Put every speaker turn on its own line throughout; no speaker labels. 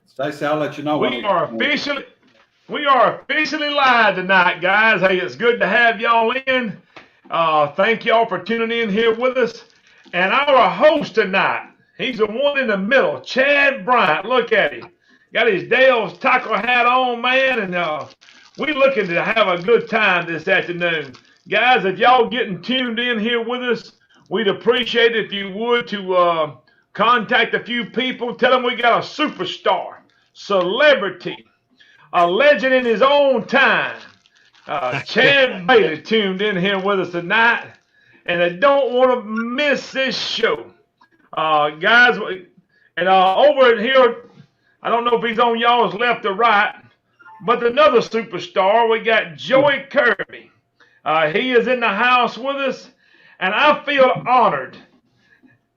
Stacy, I'll let you know
We are officially live tonight, guys. Hey, it's good to have y'all in. Thank y'all for tuning in here with us. And our host tonight, he's the one in the middle, Chad Bryant. Look at him. Got his Dale's tackle hat on, man, and we looking to have a good time this afternoon. Guys, if y'all getting tuned in here with us, we'd appreciate it if you would to contact a few people. Tell them we got a superstar, celebrity, a legend in his own time. Chad Bailey tuned in here with us tonight, and I don't want to miss this show. Guys, and over here, I don't know if he's on y'all's left or right, but another superstar, we got Joey Kirby. He is in the house with us, and I feel honored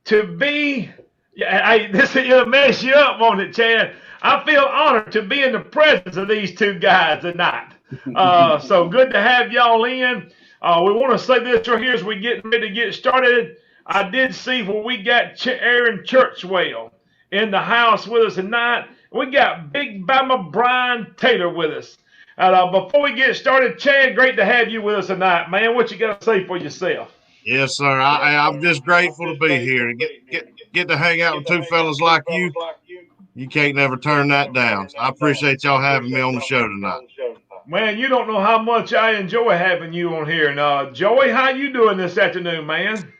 to be, this will mess you up, won't it, Chad? I feel honored to be in the presence of these two guys tonight. So good to have y'all in. We want to say this right here as we get ready to get started. I did see where we got Aaron Churchwell in the house with us tonight. We got Big Bama Brian Taylor with us. Before we get started, Chad, great to have you with us tonight, man. What you got to say for yourself?
Yes, sir. I'm just grateful to be here and get to hang out with two fellas like you. You can't never turn that down. I appreciate y'all having me on the show tonight.
Man, you don't know how much I enjoy having you on here. And Joey, how you doing this afternoon, man?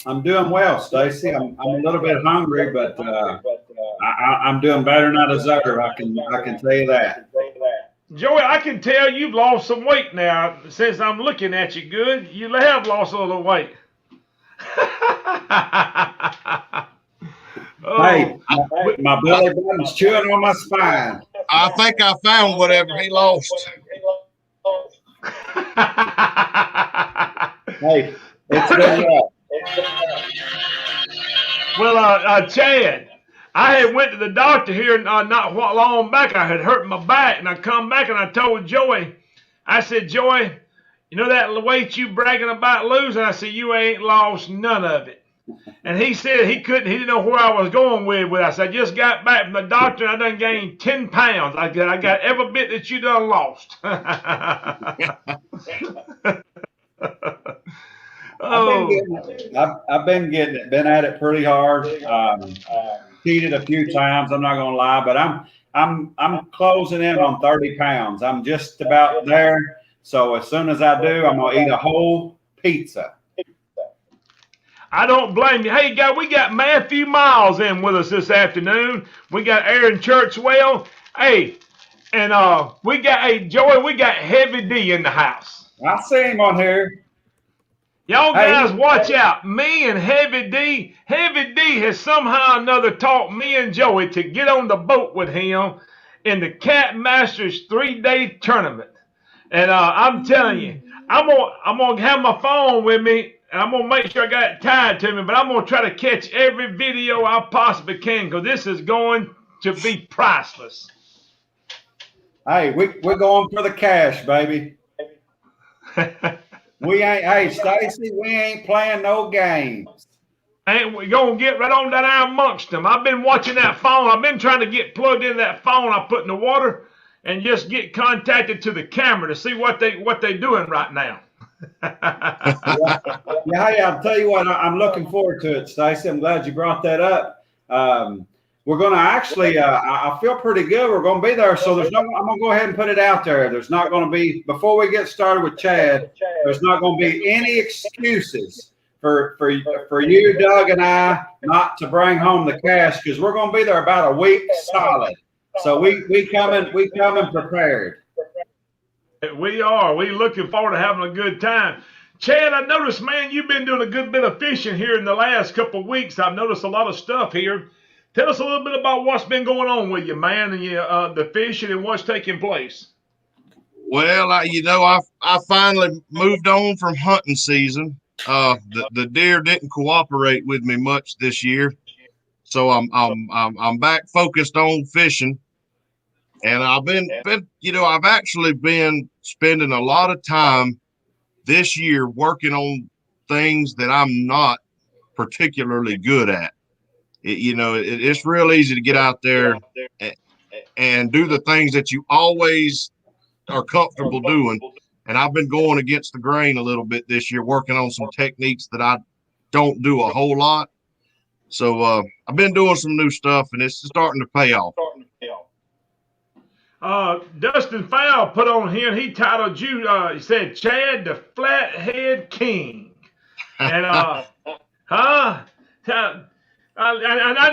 I'm doing well, Stacy. I'm a little bit hungry, but I'm doing better than I deserve. I can tell you that.
Joey, I can tell you've lost some weight now since I'm looking at you good. You have lost a little weight.
Hey, my belly button's chewing on my spine.
I think I found whatever he lost.
Hey, it's been rough.
Well, Chad, I had went to the doctor here not long back. I had hurt my back, and I come back and I told Joey, I said, Joey, you know that weight you bragging about losing? I said, you ain't lost none of it. And he said he didn't know where I was going with it. I said, I just got back from the doctor and I done gained 10 pounds. I got every bit that you done lost.
I've been getting it, been at it pretty hard. Cheated a few times, I'm not gonna lie, but I'm closing in on 30 pounds. I'm just about there. So as soon as I do, I'm gonna eat a whole pizza.
I don't blame you. Hey, guys, we got Matthew Miles in with us this afternoon. We got Aaron Churchwell. Hey, and Joey, we got Heavy D in the house.
I see him on here.
Y'all guys, watch out. Me and Heavy D has somehow or another taught me and Joey to get on the boat with him in the Cat Masters 3-day tournament. And I'm telling you, I'm gonna have my phone with me, and I'm going to make sure I got it tied to me, but I'm going to try to catch every video I possibly can because this is going to be priceless.
Hey, we're going for the cash, baby. Hey, Stacy, we ain't playing no games.
And we're going to get right on down there amongst them. I've been watching that phone. I've been trying to get plugged into that phone I put in the water and just get contacted to the camera to see what they doing right now.
Hey, I'll tell you what, I'm looking forward to it, Stacy. I'm glad you brought that up. We're going to actually, I feel pretty good. We're going to be there. So I'm going to go ahead and put it out there. There's not going to be, before we get started with Chad, there's not going to be any excuses for you, Doug, and I not to bring home the cash because we're going to be there about a week solid. So we coming prepared.
We are. We looking forward to having a good time. Chad, I noticed, man, you've been doing a good bit of fishing here in the last couple of weeks. I've noticed a lot of stuff here. Tell us a little bit about what's been going on with you, man, and the fishing and what's taking place.
Well, I finally moved on from hunting season. The deer didn't cooperate with me much this year, so I'm back focused on fishing. And I've actually been spending a lot of time this year working on things that I'm not particularly good at. It's real easy to get out there and do the things that you always are comfortable doing. And I've been going against the grain a little bit this year, working on some techniques that I don't do a whole lot. So I've been doing some new stuff, and it's starting to pay off.
Dustin Fowl put on here, and he titled you, he said, Chad the Flathead King. And, I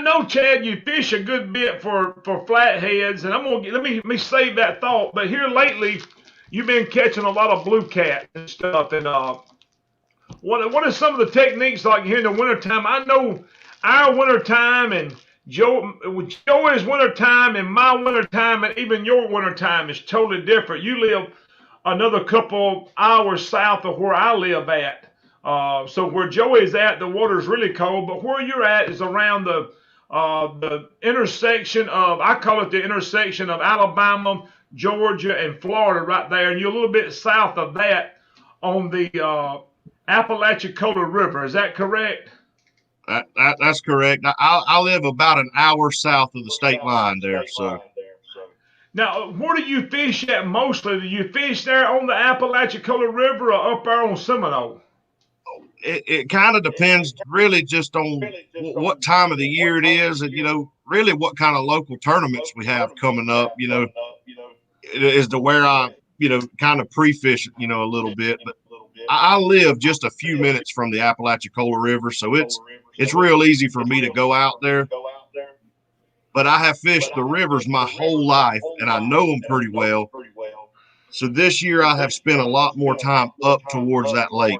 know, Chad, you fish a good bit for flatheads, and let me save that thought. But here lately, you've been catching a lot of blue cat and stuff. And what are some of the techniques like here in the wintertime? I know our wintertime and Joey's wintertime and my wintertime and even your wintertime is totally different. You live another couple hours south of where I live at. So where Joey's at, the water's really cold, but where you're at is around the intersection of, I call it the intersection of Alabama, Georgia, and Florida right there, and you're a little bit south of that on the Apalachicola River. Is that correct?
That's correct. I live about an hour south of the state line there. So
now, where do you fish at mostly? Do you fish there on the Apalachicola River or up there on Seminole?
It kind of depends really just on what time of the year it is, and really what kind of local tournaments we have coming up. Is to where I kind of pre-fish it, a little bit. But I live just a few minutes from the Apalachicola River, so it's real easy for me to go out there. But I have fished the rivers my whole life, and I know them pretty well. So this year I have spent a lot more time up towards that lake.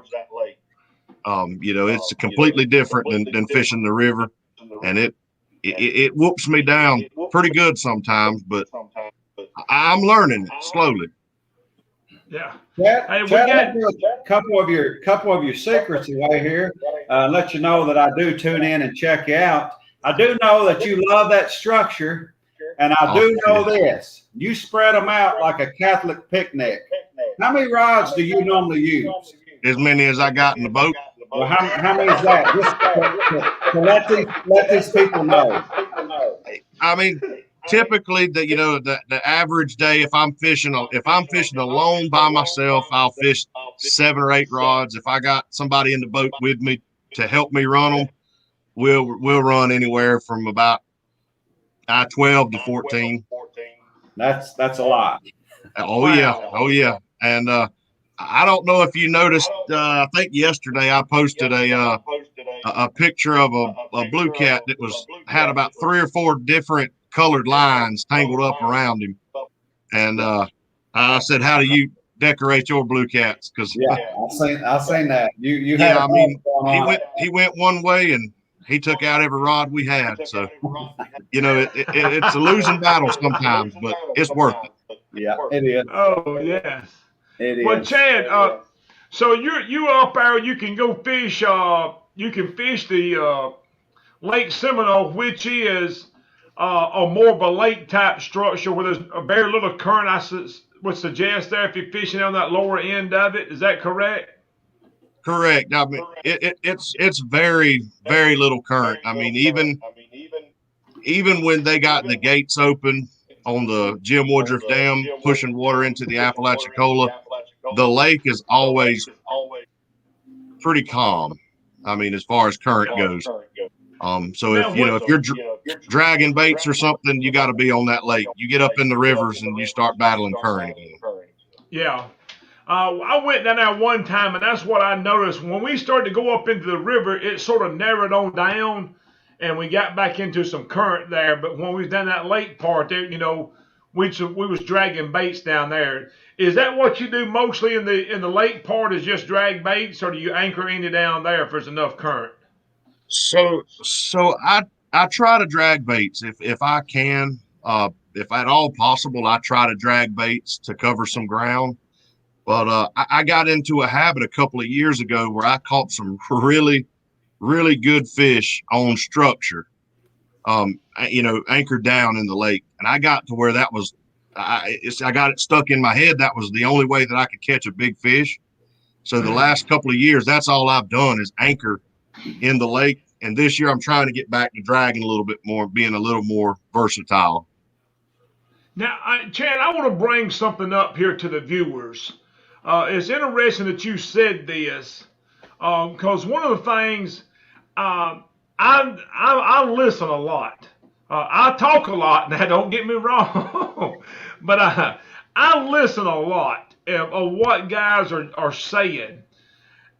It's completely different than fishing the river, and it whoops me down pretty good sometimes, but I'm learning it slowly.
Yeah.
Hey, we got a couple of your secrets away here. Let you know that I do tune in and check you out. I do know that you love that structure, and I do know this. You spread them out like a Catholic picnic. How many rods do you normally use?
As many as I got in the boat.
Well, how many is that? Just to let these people know.
I mean, typically the average day, if I'm fishing alone by myself, I'll fish 7 or 8 rods. If I got somebody in the boat with me to help me run them, we'll run anywhere from about 12 to 14.
That's a lot.
Oh yeah. And I don't know if you noticed. I think yesterday I posted a picture of a blue cat that had about 3 or 4 different colored lines tangled up around him. And I said, "How do you decorate your blue cats?" Because
I've seen that. You
yeah, I mean, he went one way and he took out every rod we had. So it's a losing battle sometimes, but it's worth it.
Yeah, it is.
Oh yes.
It is.
Well, Chad, so you up there, you can go fish. You can fish the Lake Seminole, which is a more of a lake type structure where there's a very little current. I would suggest there if you're fishing on that lower end of it. Is that correct?
Correct. I mean, it's very, very little current. I mean, even when they got the gates open on the Jim Woodruff Dam, pushing water into the Apalachicola, the lake is always pretty calm. I mean, as far as current goes. So if you're dragging baits or something, you got to be on that lake. You get up in the rivers and you start battling current again.
Yeah. I went down there one time, and that's what I noticed. When we started to go up into the river, it sort of narrowed on down, and we got back into some current there. But when we was down that lake part there, we was dragging baits down there. Is that what you do mostly in the lake part? Is just drag baits, or do you anchor any down there if there's enough current?
So I try to drag baits if I can. If at all possible, I try to drag baits to cover some ground. But I got into a habit a couple of years ago where I caught some really, really good fish on structure, anchored down in the lake. And I got to where that was, I got it stuck in my head. That was the only way that I could catch a big fish. So the last couple of years, that's all I've done is anchor in the lake. And this year I'm trying to get back to dragging a little bit more, being a little more versatile.
Now, Chad, I want to bring something up here to the viewers. It's interesting that you said this because one of the things I listen a lot. I talk a lot. Now, don't get me wrong, but I listen a lot of what guys are saying.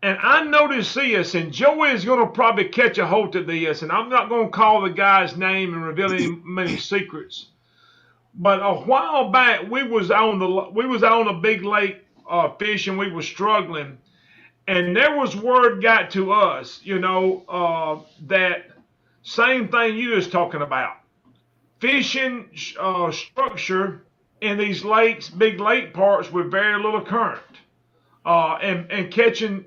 And I noticed this, and Joey is going to probably catch a hold of this, and I'm not going to call the guy's name and reveal many secrets. But a while back, we was on a big lake fishing. We were struggling, and there was word got to us, that same thing you was talking about, fishing structure in these lakes, big lake parks with very little current, and catching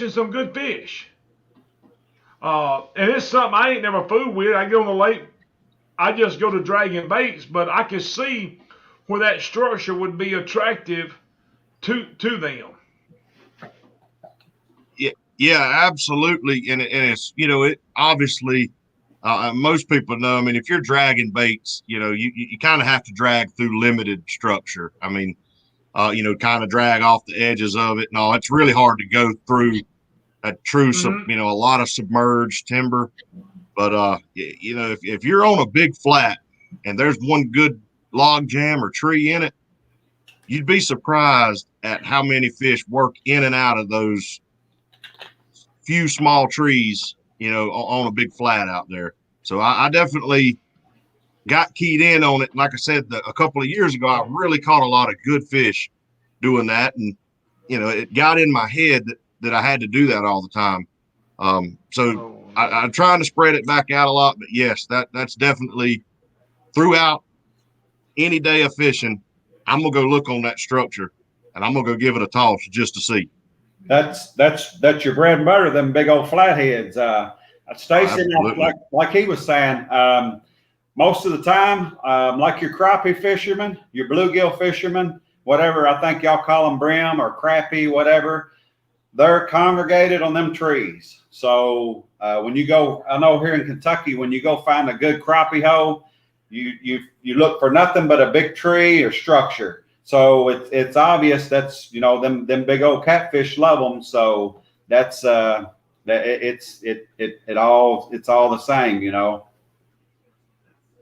some good fish. And it's something I ain't never fooled with. I get on the lake, I just go to dragging baits, but I can see where that structure would be attractive to them.
Yeah, absolutely. And it's, it obviously, most people know, I mean, if you're dragging baits, you kind of have to drag through limited structure. I mean, kind of drag off the edges of it and all. It's really hard to go through a true, a lot of submerged timber. But, if you're on a big flat and there's one good log jam or tree in it, you'd be surprised at how many fish work in and out of those few small trees, on a big flat out there. So I definitely got keyed in on it. Like I said, a couple of years ago, I really caught a lot of good fish doing that. And, it got in my head that I had to do that all the time. I'm trying to spread it back out a lot, but yes, that's definitely throughout any day of fishing. I'm going to go look on that structure and I'm going to go give it a toss just to see.
That's your bread and butter, them big old flatheads. Stacy, like he was saying, most of the time, like your crappie fishermen, your bluegill fishermen, whatever, I think y'all call them brim or crappie, whatever, they're congregated on them trees. So when you go, I know here in Kentucky, when you go find a good crappie hole, you look for nothing but a big tree or structure. So it's obvious that's them big old catfish love them. So that's it's all the same,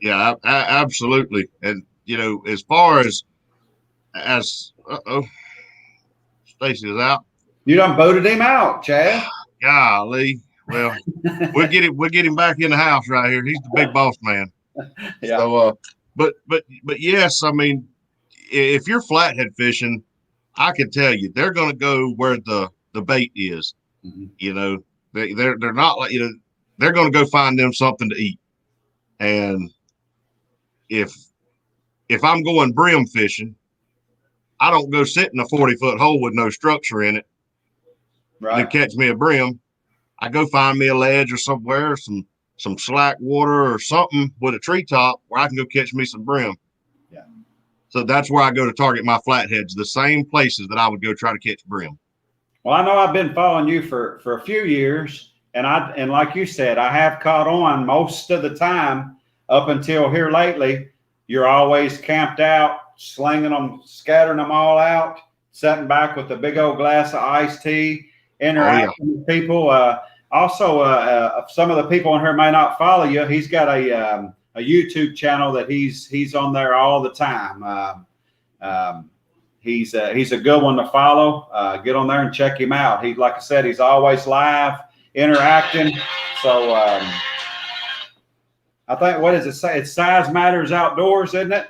Yeah, absolutely. And as far as Stacy is out.
You done voted him out, Chad.
Golly. Well, we'll get him back in the house right here. He's the big boss man. Yeah. So but yes, I mean, if you're flathead fishing, I can tell you they're going to go where the bait is. Mm-hmm. They're not like they're going to go find them something to eat. And if I'm going brim fishing, I don't go sit in a 40-foot hole with no structure in it. Right. To catch me a brim. I go find me a ledge or somewhere, some slack water or something with a treetop where I can go catch me some brim. Yeah. So that's where I go to target my flatheads, the same places that I would go try to catch brim.
Well, I know I've been following you for a few years, and like you said, I have caught on most of the time up until here lately. You're always camped out, slinging them, scattering them all out, sitting back with a big old glass of iced tea, interacting with people. Also, some of the people in here may not follow you. He's got a YouTube channel that he's on there all the time. He's a good one to follow. Get on there and check him out. Like I said, he's always live, interacting. So I think, what does it say? It's Size Matters Outdoors, isn't it?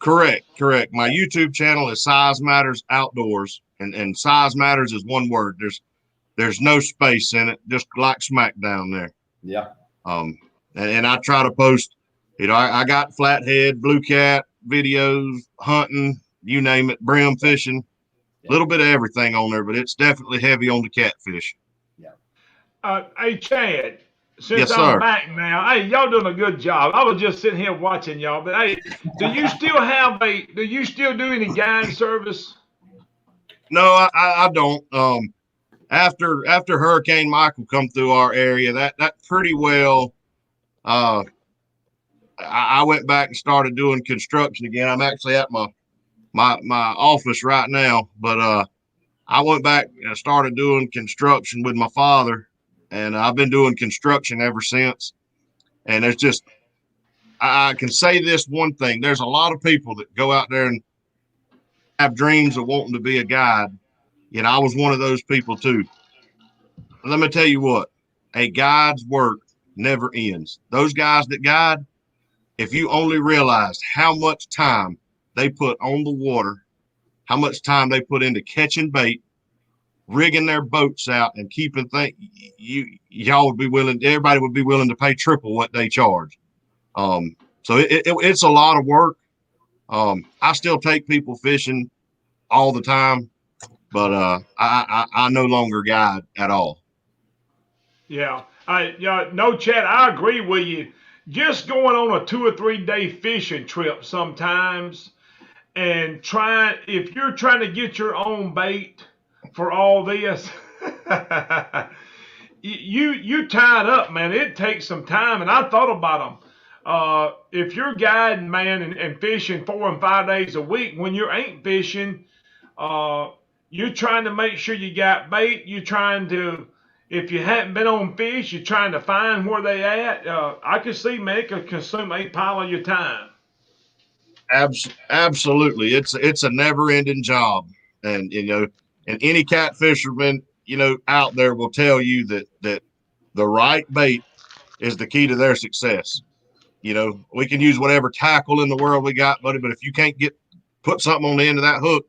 Correct. My YouTube channel is Size Matters Outdoors, and Size Matters is one word. There's no space in it, just like SmackDown there. Yeah. And I try to post, I got flathead, blue cat videos, hunting, you name it, brim fishing, a little bit of everything on there, but it's definitely heavy on the catfish.
Yeah. Hey, Chad, since I'm back now, hey, y'all doing a good job. I was just sitting here watching y'all, but hey, do you still do any guide service?
No, I don't. After Hurricane Michael come through our area, that pretty well I went back and started doing construction again. I'm actually at my office right now, but I went back and started doing construction with my father, and I've been doing construction ever since. And there's just, I can say this one thing: there's a lot of people that go out there and have dreams of wanting to be a guide. You know, I was one of those people too. Let me tell you what, a guide's work never ends. Those guys that guide, if you only realized how much time they put on the water, how much time they put into catching bait, rigging their boats out, and keeping things, y'all would be willing, everybody would be willing to pay triple what they charge. So it's a lot of work. I still take people fishing all the time, but I no longer guide at all.
Yeah. No, Chad, I agree with you. Just going on a 2 or 3 day fishing trip sometimes, and if you're trying to get your own bait for all this, you tied up, man. It takes some time, and I thought about them. If you're guiding, man, and fishing 4 and 5 days a week, when you ain't fishing, you're trying to make sure you got bait. You're trying to, if you hadn't been on fish, you're trying to find where they at. I could see, man, it could consume a pile of your time.
Absolutely. It's a never ending job. And, you know, and any catfisherman, you know, out there will tell you that the right bait is the key to their success. You know, we can use whatever tackle in the world we got, buddy, but if you can't put something on the end of that hook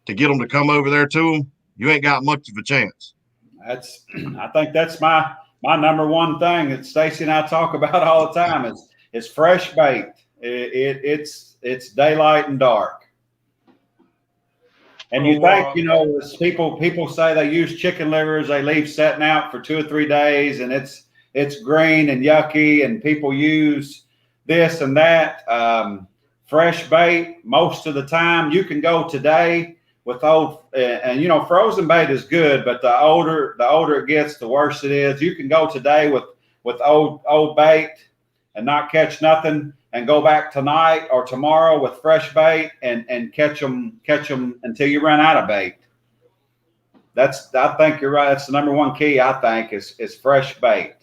to get them to come over there to them, you ain't got much of a chance.
I think that's my number one thing that Stacy and I talk about all the time is fresh bait. It's daylight and dark. And you think, you know, people say they use chicken livers, they leave setting out for 2 or 3 days, and it's green and yucky, and people use this and that. Fresh bait, most of the time, you can go today with old, and you know, frozen bait is good, but the older it gets, the worse it is. You can go today with old bait and not catch nothing, and go back tonight or tomorrow with fresh bait and catch them until you run out of bait. I think you're right. That's the number one key, I think, is fresh bait.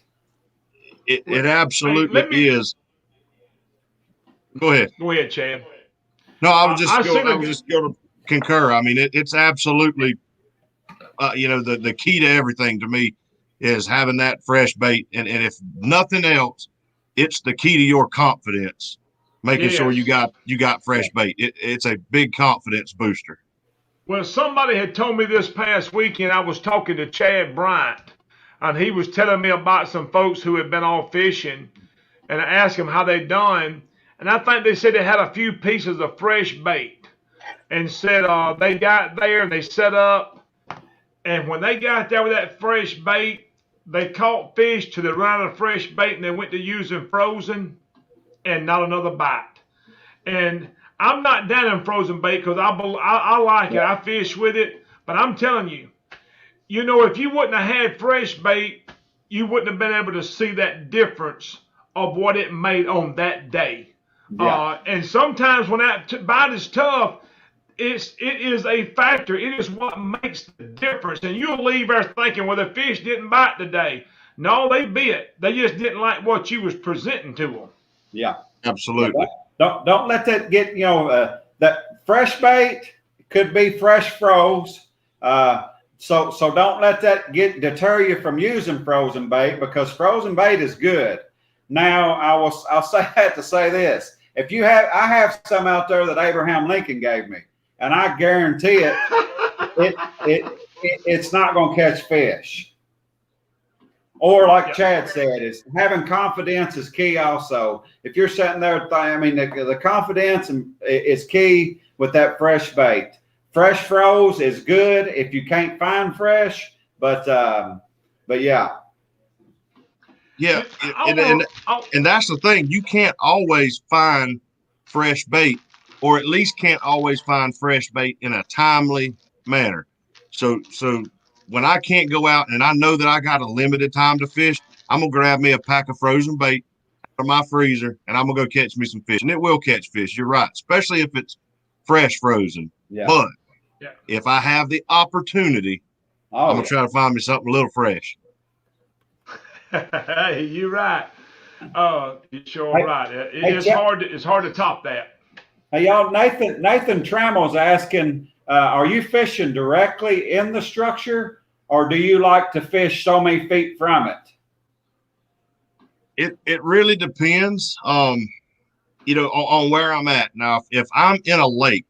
It absolutely is. Go ahead.
Go ahead, Chad.
No, I was just going to concur. I mean, it's absolutely, you know, the key to everything to me is having that fresh bait. And if nothing else, it's the key to your confidence, making sure you got fresh bait. It's a big confidence booster.
Well, somebody had told me this past weekend, I was talking to Chad Bryant, and he was telling me about some folks who had been off fishing, and I asked him how they done, and I think they said they had a few pieces of fresh bait, and said they got there and they set up, and when they got there with that fresh bait, they caught fish till they ran out of fresh bait, and they went to using frozen, and not another bite. And I'm not down in frozen bait because I like it. I fish with it. But I'm telling you, you know, if you wouldn't have had fresh bait, you wouldn't have been able to see that difference of what it made on that day. Yeah. And sometimes when that bite is tough, it is a factor. It is what makes the difference. And you'll leave there thinking, well, the fish didn't bite today. No, they bit. They just didn't like what you was presenting to them.
Yeah,
absolutely.
Don't let that get, you know, that fresh bait could be fresh froze. So don't let that deter you from using frozen bait, because frozen bait is good. Now I'll say that to say this: I have some out there that Abraham Lincoln gave me, and I guarantee it's not going to catch fish. Or like Chad said, is having confidence is key also. If you're sitting there, the confidence is key with that fresh bait. Fresh froze is good if you can't find fresh, but yeah.
Yeah, and that's the thing. You can't always find fresh bait, or at least can't always find fresh bait in a timely manner. So when I can't go out and I know that I got a limited time to fish, I'm gonna grab me a pack of frozen bait, to my freezer and I'm gonna go catch me some fish. And it will catch fish. You're right, especially if it's fresh frozen.
Yeah.
But if I have the opportunity, I'm gonna try to find me something a little fresh.
Hey, you're right. You're sure right. It's hard to top that.
Hey, y'all, Nathan Trammell's asking, are you fishing directly in the structure, or do you like to fish so many feet from it?
It really depends, on where I'm at. Now, if I'm in a lake,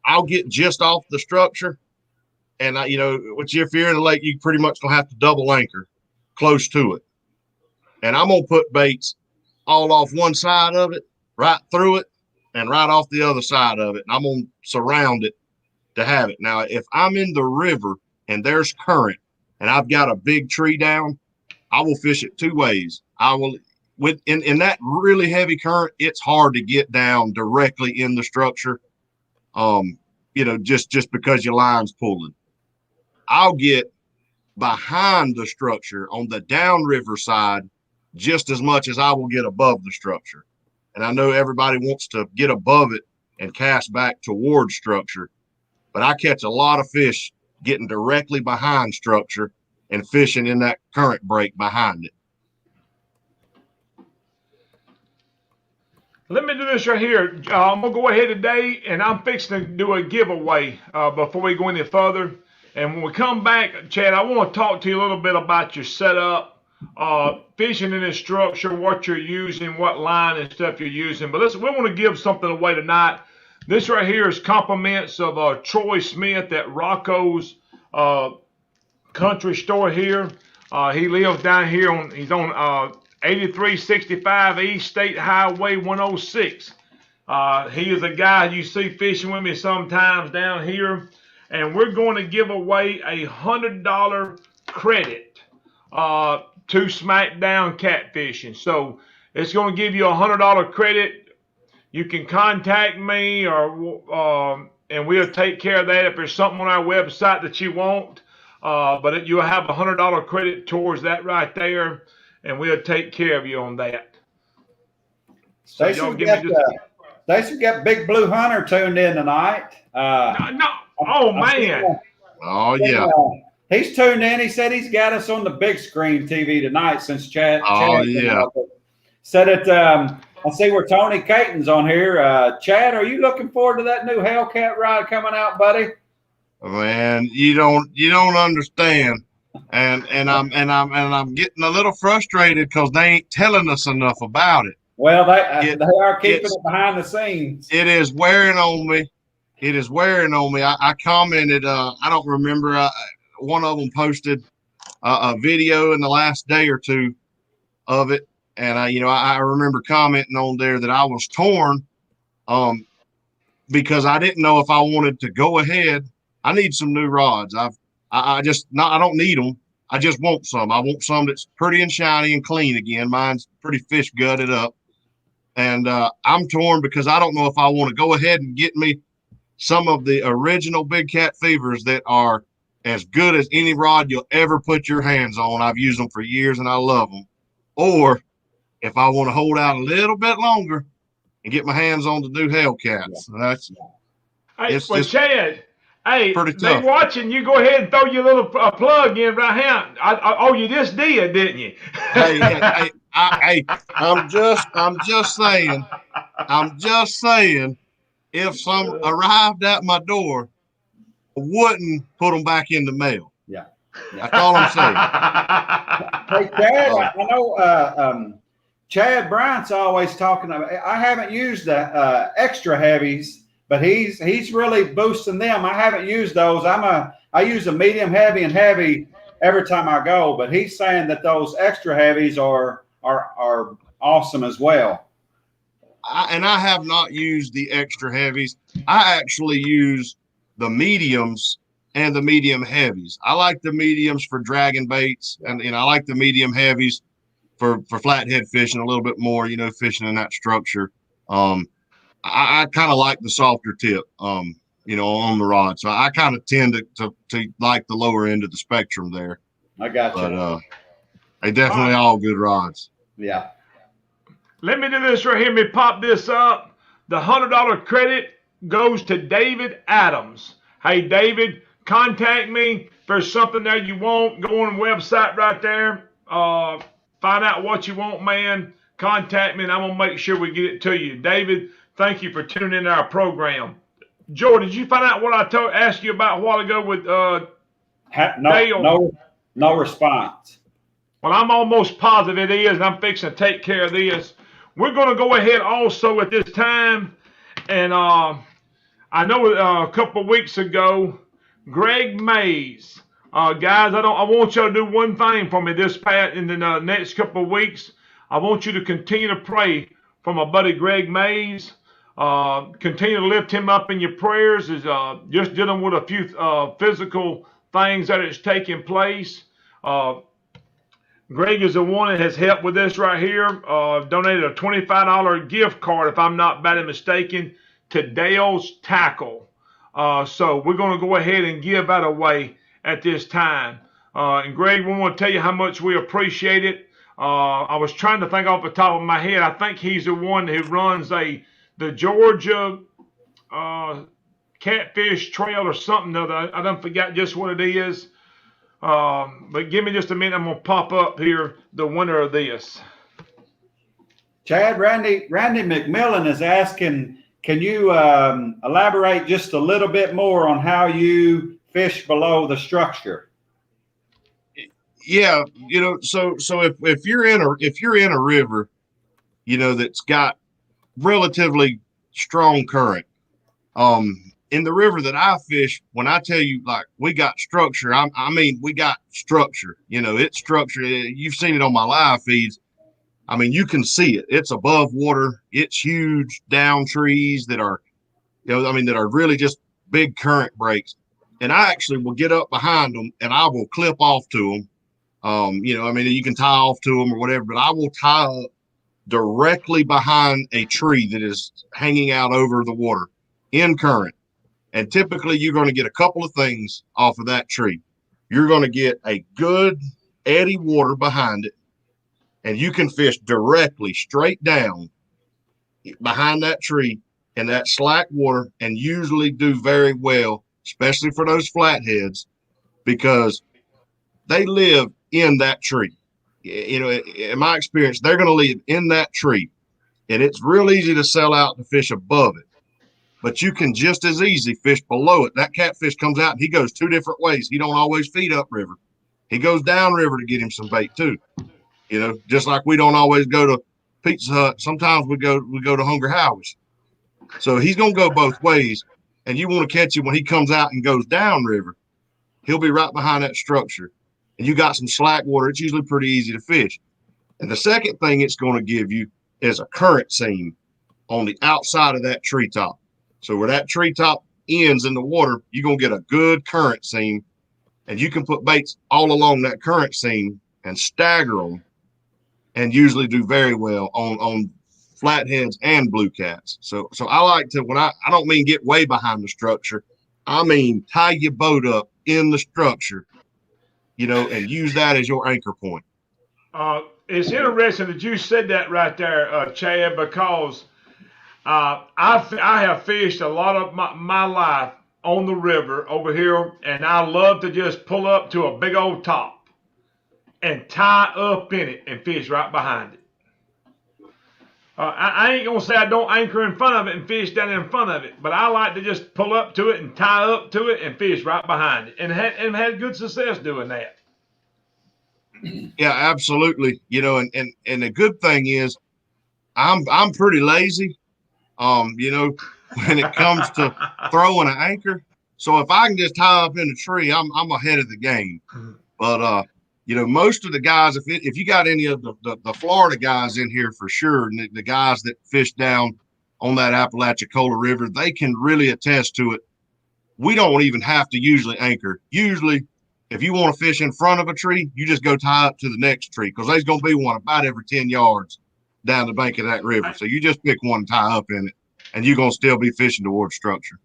I'll get just off the structure, and which if you're in a lake, you pretty much gonna have to double anchor close to it, and I'm gonna put baits all off one side of it, right through it, and right off the other side of it, and I'm gonna surround it to have it. Now, if I'm in the river and there's current, and I've got a big tree down, I will fish it two ways. I will, in that really heavy current, it's hard to get down directly in the structure. Just because your line's pulling. I'll get behind the structure on the downriver side just as much as I will get above the structure. And I know everybody wants to get above it and cast back towards structure, but I catch a lot of fish getting directly behind structure and fishing in that current break behind it.
Let me do this right here. I'm going to go ahead today, and I'm fixing to do a giveaway before we go any further. And when we come back, Chad, I want to talk to you a little bit about your setup, fishing in the structure, what you're using, what line and stuff you're using. But listen, we want to give something away tonight. This right here is compliments of Troy Smith at Rocco's Country Store here. He lives down here he's on 8365 East State Highway 106. He is a guy you see fishing with me sometimes down here. And we're going to give away $100 credit to SmackDown Catfishing. So it's going to give you $100 credit. You can contact me and we'll take care of that if there's something on our website that you want. But you'll have $100 credit towards that right there, and we'll take care of you on that.
Stacy got Big Blue Hunter tuned in tonight.
No. Oh, man.
Oh, yeah.
He's tuned in. He said he's got us on the big screen TV tonight since Chad.
Oh, yeah.
Said it. I see where Tony Caton's on here. Chad, are you looking forward to that new Hellcat ride coming out, buddy?
Man, you don't understand, and I'm getting a little frustrated because they ain't telling us enough about it.
Well, they are keeping it behind the scenes.
It is wearing on me. I commented. I don't remember. One of them posted a video in the last day or two of it, and I remember commenting on there that I was torn, because I didn't know if I wanted to go ahead. I need some new rods. I don't need them. I just want some. I want some that's pretty and shiny and clean again. Mine's pretty fish gutted up. And I'm torn because I don't know if I want to go ahead and get me some of the original Big Cat Fevers that are as good as any rod you'll ever put your hands on. I've used them for years and I love them. Or if I want to hold out a little bit longer and get my hands on the new Hellcats.
Chad, hey,
they
watching you. Go ahead and throw your little plug in right here. You just did, didn't you?
I'm just saying, if some arrived at my door, I wouldn't put them back in the mail.
Yeah.
That's all I'm saying.
Hey, Chad, I know Chad Bryant's always talking about. I haven't used the extra heavies, but he's really boosting them. I haven't used those. I use a medium heavy and heavy every time I go, but he's saying that those extra heavies are awesome as well.
I have not used the extra heavies. I actually use the mediums and the medium heavies. I like the mediums for dragging baits, and I like the medium heavies for flathead fishing a little bit more, fishing in that structure. I kind of like the softer tip, on the rod. So I kind of tend to like the lower end of the spectrum there.
I got you.
But They definitely all good rods.
Yeah.
Let me do this right here. Let me pop this up. The $100 credit goes to David Adams. Hey, David, contact me. If there's something there you want, go on the website right there. Find out what you want, man. Contact me, and I'm going to make sure we get it to you. David, thank you for tuning in to our program. Joe, did you find out what I asked you about a while ago with Dale?
No response.
Well, I'm almost positive it is, and I'm fixing to take care of this. We're going to go ahead also at this time, and I know a couple of weeks ago, Greg Mays, guys, I want y'all to do one thing for me in the next couple of weeks. I want you to continue to pray for my buddy Greg Mays. Continue to lift him up in your prayers. Is just dealing with a few physical things that is taking place. Greg is the one that has helped with this right here. Donated a $25 gift card, if I'm not badly mistaken, to Dale's Tackle. So we're going to go ahead and give that away at this time. And Greg, we want to tell you how much we appreciate it. I was trying to think off the top of my head. I think he's the one who runs the Georgia Catfish Trail or something. I don't forget just what it is. But give me just a minute. I'm going to pop up here the winner of this.
Chad, Randy McMillan is asking, can you elaborate just a little bit more on how you fish below the structure?
Yeah, so if you're in a river, that's got relatively strong current, in the river that I fish, when I tell you like we got structure, I mean we got structure. It's structure. You've seen it on my live feeds. I mean, you can see it. It's above water. It's huge down trees that are, that are really just big current breaks. And I actually will get up behind them and I will clip off to them. You can tie off to them or whatever, but I will tie up directly behind a tree that is hanging out over the water in current. And typically you're going to get a couple of things off of that tree. You're going to get a good eddy water behind it, and you can fish directly straight down behind that tree in that slack water and usually do very well, especially for those flatheads, because they live in that tree. In my experience, they're going to live in that tree, and it's real easy to sell out to fish above it. But you can just as easy fish below it. That catfish comes out and he goes two different ways. He don't always feed upriver. He goes downriver to get him some bait too. Just like we don't always go to Pizza Hut. Sometimes we go to Hungry Howie's. So he's gonna go both ways. And you want to catch him when he comes out and goes downriver. He'll be right behind that structure. And you got some slack water. It's usually pretty easy to fish. And the second thing it's going to give you is a current seam on the outside of that treetop. So where that treetop ends in the water, you're going to get a good current seam, and you can put baits all along that current seam and stagger them and usually do very well on flatheads and blue cats. So I like to, when I don't mean get way behind the structure, I mean tie your boat up in the structure, and use that as your anchor point.
It's interesting that you said that right there, Chad, because I have fished a lot of my life on the river over here, and I love to just pull up to a big old top and tie up in it and fish right behind it. I ain't going to say I don't anchor in front of it and fish down in front of it, but I like to just pull up to it and tie up to it and fish right behind it, and had good success doing that.
Yeah, absolutely. And the good thing is I'm pretty lazy. When it comes to throwing an anchor. So if I can just tie up in a tree, I'm ahead of the game. But most of the guys, if you got any of the Florida guys in here for sure, and the guys that fish down on that Apalachicola River, they can really attest to it. We don't even have to usually anchor. Usually, if you want to fish in front of a tree, you just go tie up to the next tree, because there's going to be one about every 10 yards down the bank of that river. So you just pick one and tie up in it, and you're going to still be fishing towards structure.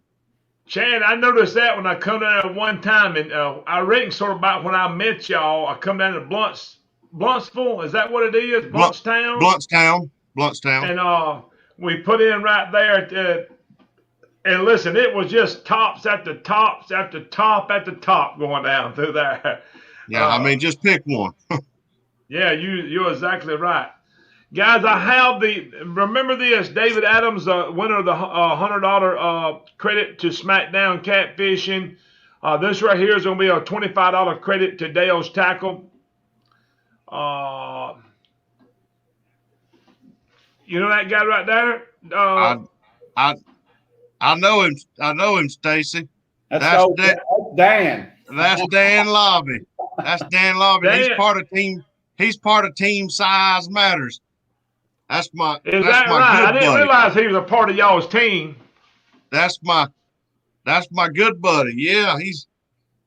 Chad, I noticed that when I come down there one time, and I reckon sort of about when I met y'all, I come down to Blunt's Bluntsville. Is that what it is?
Blunt,
Bluntstown.
Bluntstown.
And we put in right there. And listen, it was just tops after tops after top after top going down through there.
Yeah, I mean, just pick one.
Yeah, you're exactly right. Guys, I have remember this, David Adams, winner of the $100 credit to SmackDown Catfishing. This right here is going to be a $25 credit to Dale's Tackle. You know that guy right there?
I know him. I know him, Stacy.
That's
Dan.
Dan.
That's Dan Lobby. That's Dan Lobby.
Dan.
He's part of Team Size Matters. That's my
Is
that's
that
my
right?
good
I didn't
buddy.
realize he was a part of y'all's team.
That's my good buddy. Yeah, he's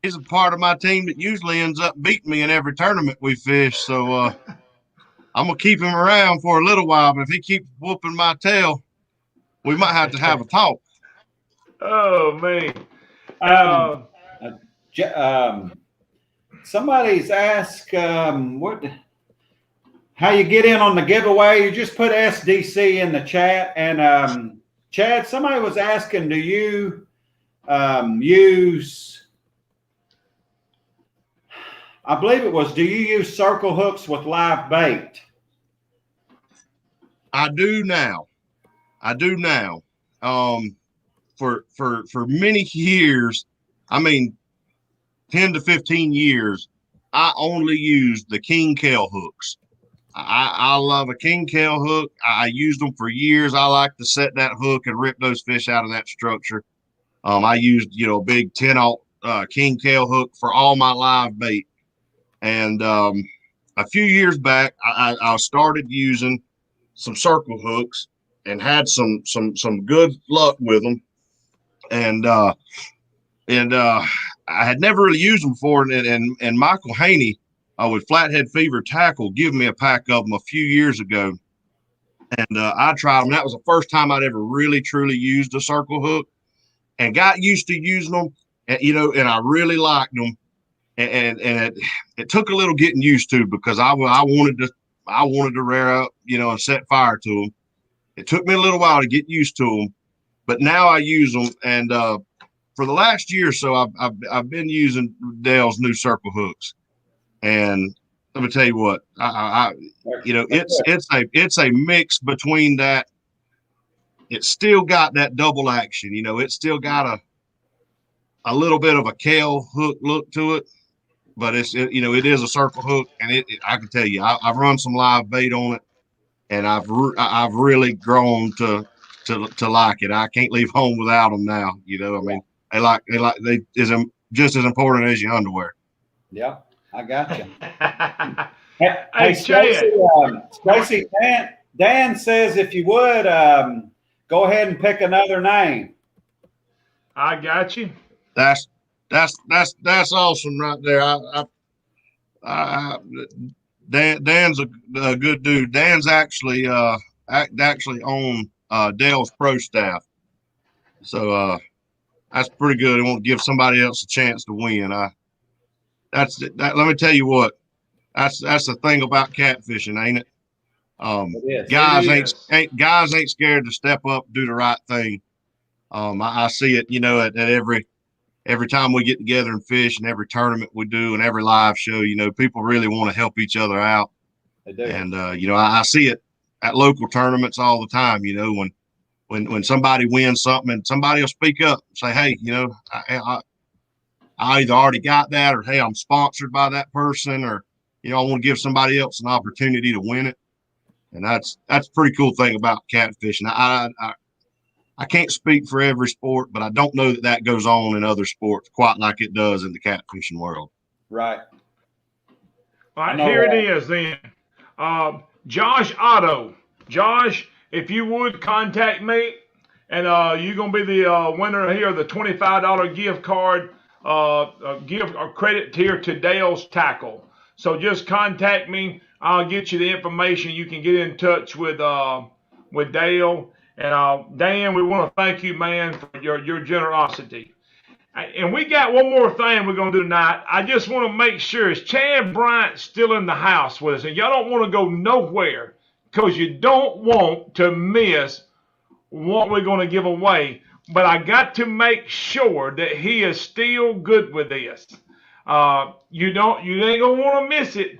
a part of my team that usually ends up beating me in every tournament we fish. So I'm gonna keep him around for a little while. But if he keeps whooping my tail, we might have to have a talk.
Oh man.
Somebody's asked how you get in on the giveaway. You just put SDC in the chat. And Chad, somebody was asking, do you use, I believe it was, do you use circle hooks with live bait?
I do now. For many years, I mean, 10 to 15 years, I only used the king tail hooks. I love a king tail hook. I used them for years. I like to set that hook and rip those fish out of that structure. I used, a big 10-aught king tail hook for all my live bait. And a few years back, I started using some circle hooks and had some good luck with them. And I had never really used them before. And Michael Haney with Flathead Fever Tackle gave me a pack of them a few years ago. And I tried them. That was the first time I'd ever really, truly used a circle hook and got used to using them. And, and I really liked them. And it took a little getting used to because I wanted to rear up, and set fire to them. It took me a little while to get used to them, but now I use them. And for the last year or so, I've been using Dale's new circle hooks. And let me tell you what, it's a mix between that. It's still got that double action, it's still got a little bit of a Kale hook look to it, but it is a circle hook, and I can tell you, I've run some live bait on it, and I've really grown to like it. I can't leave home without them now. I mean, they is just as important as your underwear.
Yeah, I got you.
Hey,
Stacy, Dan says if you would go ahead and pick another name.
I got you.
That's awesome right there. Dan's a good dude. Dan's actually on Dale's pro staff, so that's pretty good. I won't give somebody else a chance to win. Let me tell you what. That's the thing about catfishing, ain't it? Guys ain't scared to step up, do the right thing. I see it, at every time we get together and fish, and every tournament we do, and every live show. People really want to help each other out.
They do.
And I see it at local tournaments all the time. When somebody wins something, and somebody will speak up and say, "Hey, I either already got that, or hey, I'm sponsored by that person, or I want to give somebody else an opportunity to win it." And that's a pretty cool thing about catfishing. I can't speak for every sport, but I don't know that goes on in other sports quite like it does in the catfishing world.
Right.
All right, here it is then. Josh Otto. Josh, if you would contact me, and you're going to be the winner here of the $25 gift card, gift or credit here to Dale's Tackle. So just contact me. I'll get you the information. You can get in touch with Dale. And Dan, we want to thank you, man, for your generosity. And we got one more thing we're going to do tonight. I just want to make sure, is Chad Bryant still in the house with us? And y'all don't want to go nowhere because you don't want to miss what we're going to give away. But I got to make sure that he is still good with this. You ain't going to want to miss it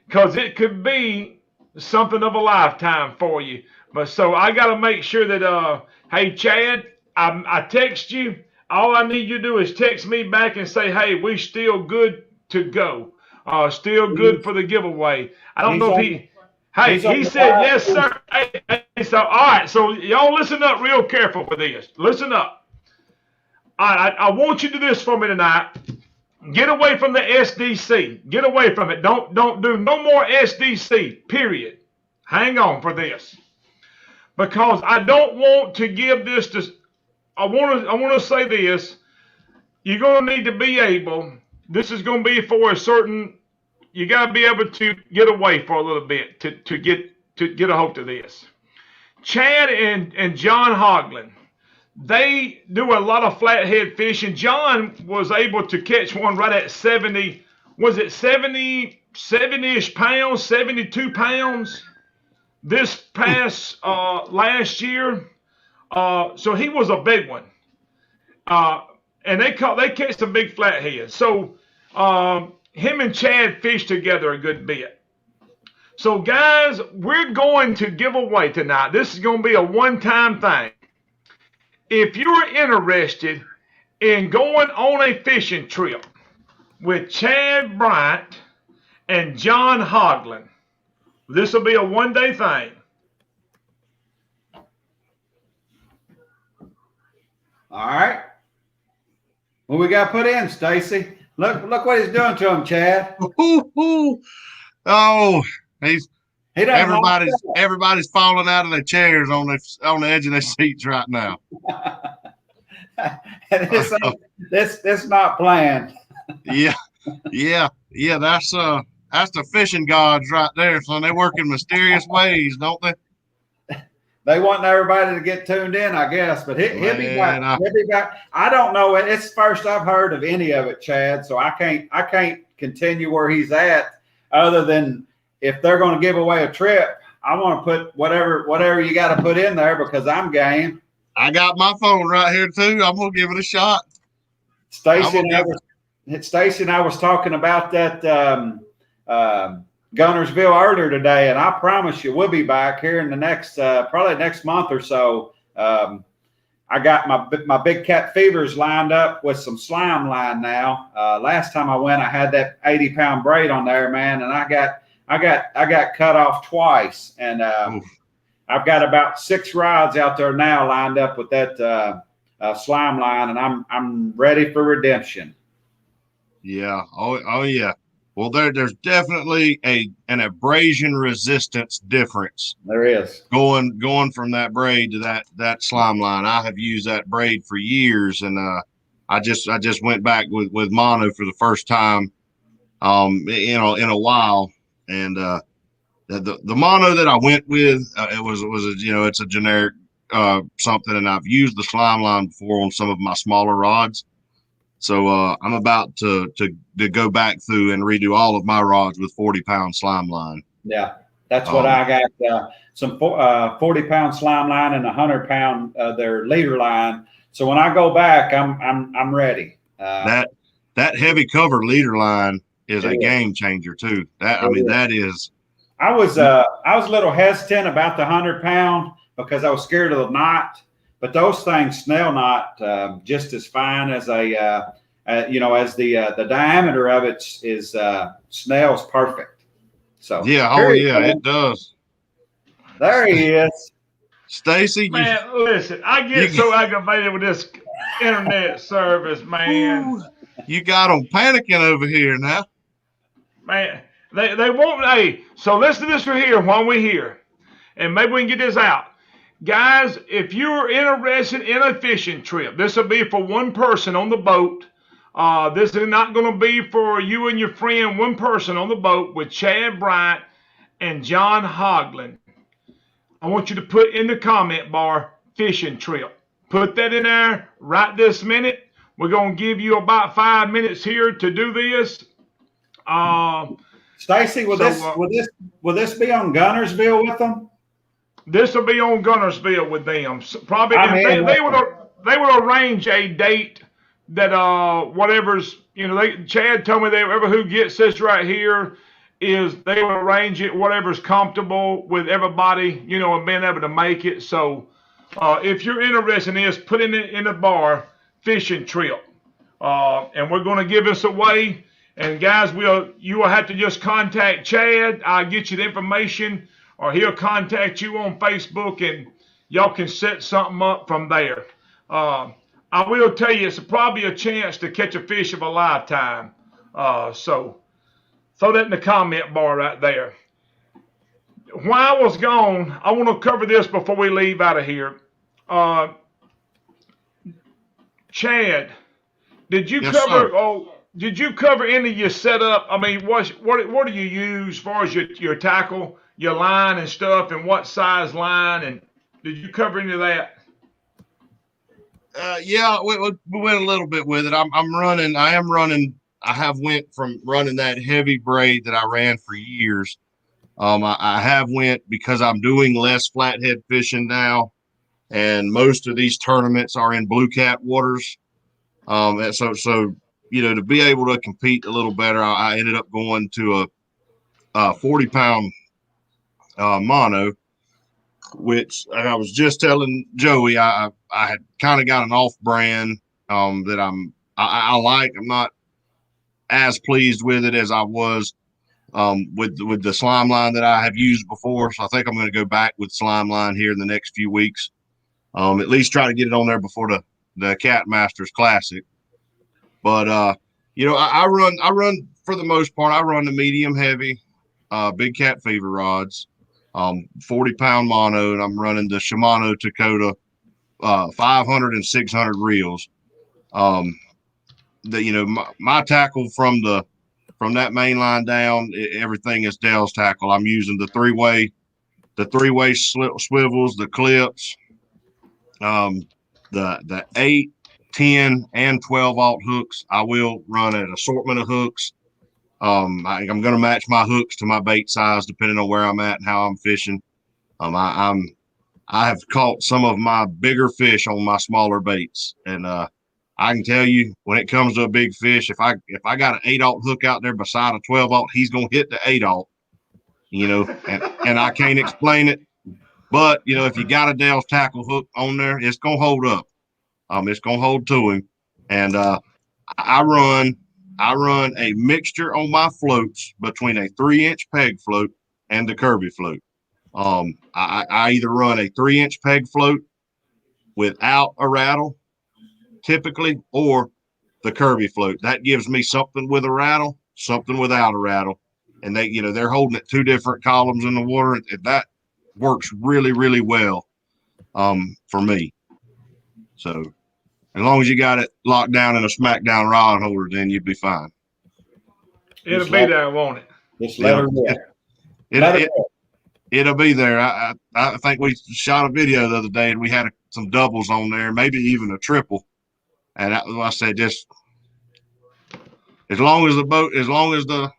because it could be something of a lifetime for you. But so I got to make sure that, hey, Chad, I text you. All I need you to do is text me back and say, hey, we still good to go. Still good for the giveaway. I don't know if he said, yes, sir. So, all right. So y'all listen up real careful for this. Listen up. All right. I want you to do this for me tonight. Get away from the SDC. Get away from it. Don't do no more SDC, period. Hang on for this. Because I don't want to give this to... I want to say this. You're going to need to be able. This is going to be for a certain. You got to be able to get away for a little bit to get a hold of this. Chad and John Hoagland, they do a lot of flathead fishing. John was able to catch one right at 70. Was it 70-ish pounds, 72 pounds? This past last year. So he was a big one, and they catch some big flatheads. So him and Chad fish together a good bit. So guys, we're going to give away tonight. This is going to be a one-time thing. If you're interested in going on a fishing trip with Chad Bryant and John Hoagland, this will be a one-day thing.
All right. What we got put in, Stacy? Look what he's doing to him, Chad.
Oh, everybody's falling out of their chairs on the edge of their seats right now.
This not planned.
Yeah. That's the fishing gods right there. So they work in mysterious ways, don't they?
They want everybody to get tuned in, I guess, but he'll be back. I don't know. It's the first I've heard of any of it, Chad. So I can't continue where he's at, other than if they're going to give away a trip. I want to put whatever you got to put in there because I'm game.
I got my phone right here too. I'm gonna give it a shot.
Stacy and I was talking about that Gunnersville earlier today, and I promise you we'll be back here in the next probably next month or so. I got my big cat fevers lined up with some slime line now. Last time I went, I had that 80-pound braid on there, man, and I got cut off twice, and I've got about 6 rods out there now lined up with that slime line, and I'm ready for redemption.
Yeah. Oh yeah. Well, there's definitely an abrasion resistance difference.
There is.
Going from that braid to that slime line. I have used that braid for years, and I just went back with mono for the first time, in a while, and the mono that I went with, it was it's a generic something, and I've used the slime line before on some of my smaller rods. So I'm about to go back through and redo all of my rods with 40-pound slime line.
Yeah, that's what I got. Some 40-pound slime line and 100-pound their leader line. So when I go back, I'm ready.
That heavy cover leader line is a game changer too. That is. I was
a little hesitant about the 100-pound because I was scared of the knot. But those things snell knot just as fine as as the diameter of it is snails perfect. So
yeah, it does.
There he is,
Stacy. Man, listen, I get so aggravated with this internet service, man.
Ooh, you got them panicking over here now,
man. They won't. Hey, so listen to this right here while we're here, and maybe we can get this out. Guys, if you're interested in a fishing trip, this will be for one person on the boat. This is not going to be for you and your friend, one person on the boat with Chad Bryant and John Hoagland. I want you to put in the comment bar, fishing trip. Put that in there right this minute. We're going to give you about 5 minutes here to do this.
Stacy, will this be on Gunnersville with them?
This will be on Gunnersville with them. So probably they would arrange a date that whatever's, you know, Chad told me who gets this right here is they will arrange it whatever's comfortable with everybody, you know, and being able to make it. So if you're interested in this, put it in a bar fishing trip, and we're going to give this away. And guys, you will have to just contact Chad. I'll get you the information, or he'll contact you on Facebook, and y'all can set something up from there. I will tell you, it's probably a chance to catch a fish of a lifetime. So throw that in the comment bar right there. While I was gone, I want to cover this before we leave out of here. Chad, did you cover any of your setup? I mean, what do you use as far as your tackle, your line and stuff, and what size line? And did you cover any of that?
Yeah, we went a little bit with it. I have went from running that heavy braid that I ran for years. I have went because I'm doing less flathead fishing now, and most of these tournaments are in blue cat waters. And so you know, to be able to compete a little better, I ended up going to a 40-pound mono, which I was just telling Joey, I had kind of got an off brand that I like. I'm not as pleased with it as I was with the slime line that I have used before. So I think I'm going to go back with slime line here in the next few weeks. At least try to get it on there before the Cat Masters Classic. But you know, I run for the most part. I run the medium heavy, big cat fever rods, 40-pound mono, and I'm running the Shimano Dakota 500 and 600 reels. You know, my tackle from that main line down, everything is Dell's tackle. I'm using the three-way swivels, the clips, the 8, 10, and 12-aught hooks. I will run an assortment of hooks. I'm going to match my hooks to my bait size depending on where I'm at and how I'm fishing. I have caught some of my bigger fish on my smaller baits, and I can tell you, when it comes to a big fish, if I got an 8-aught hook out there beside a 12-aught, he's going to hit the 8-aught. You know, and I can't explain it, but you know, if you got a Dell's tackle hook on there, it's going to hold up. It's going to hold to him, and I run a mixture on my floats between a 3-inch peg float and the Kirby float. I either run a 3-inch peg float without a rattle, typically, or the Kirby float. That gives me something with a rattle, something without a rattle, and they're holding at 2 different columns in the water. And that works really, really well for me. So as long as you got it locked down in a SmackDown rod holder, then you'd be fine.
It'll be there, won't it?
Just let her go.
It'll be there. I think we shot a video the other day, and we had some doubles on there, maybe even a triple. And I said, just as long as the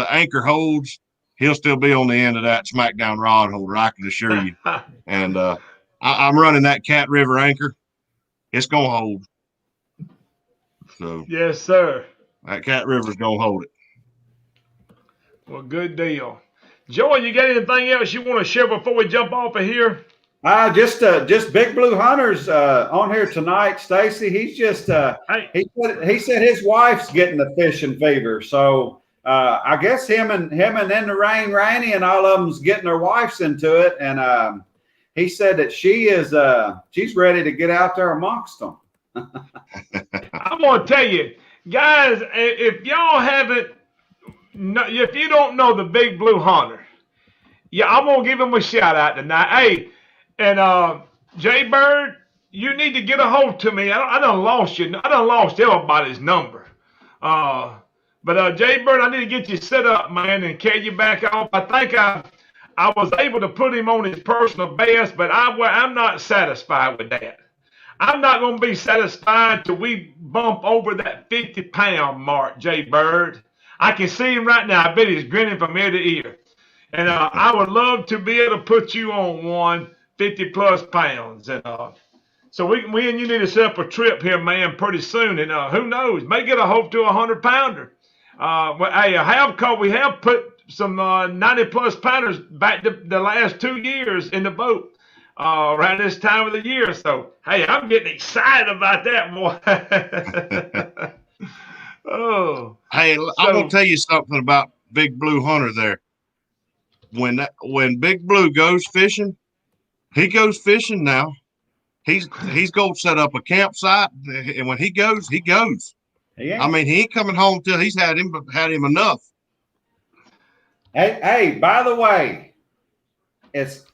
anchor holds, he'll still be on the end of that SmackDown rod holder. I can assure you. And I'm running that Cat River anchor. It's gonna hold. So
yes, sir.
That Cat River's gonna hold it.
Well, good deal. Joey, you got anything else you want to share before we jump off of here?
Just Big Blue Hunter's on here tonight. Stacy, he's just he said his wife's getting the fishing fever, so I guess him and In the Rain Rainey and all of them's getting their wives into it, and he said that she's ready to get out there amongst them.
I'm gonna tell you, guys, if you don't know the Big Blue Hunter, yeah, I'm gonna give him a shout out tonight. Hey, and Jay Bird, you need to get a hold to me. I done lost you. I done lost everybody's number. But Jay Bird, I need to get you set up, man, and carry you back off. I think I was able to put him on his personal best, but I'm not satisfied with that. I'm not going to be satisfied till we bump over that 50-pound mark, Jay Bird. I can see him right now. I bet he's grinning from ear to ear. And I would love to be able to put you on 50-plus pounds. And so we and you need to set up a trip here, man, pretty soon. And who knows, may get a hope to a 100-pounder. We have put some 90-plus pounders back the last 2 years in the boat around this time of the year. So, hey, I'm getting excited about that, boy. Oh.
Hey, I'm going to tell you something about Big Blue Hunter there. When Big Blue goes fishing, he goes fishing now. He's going to set up a campsite, and when he goes, he goes. I mean, he ain't coming home till he's had him enough.
Hey, by the way, he's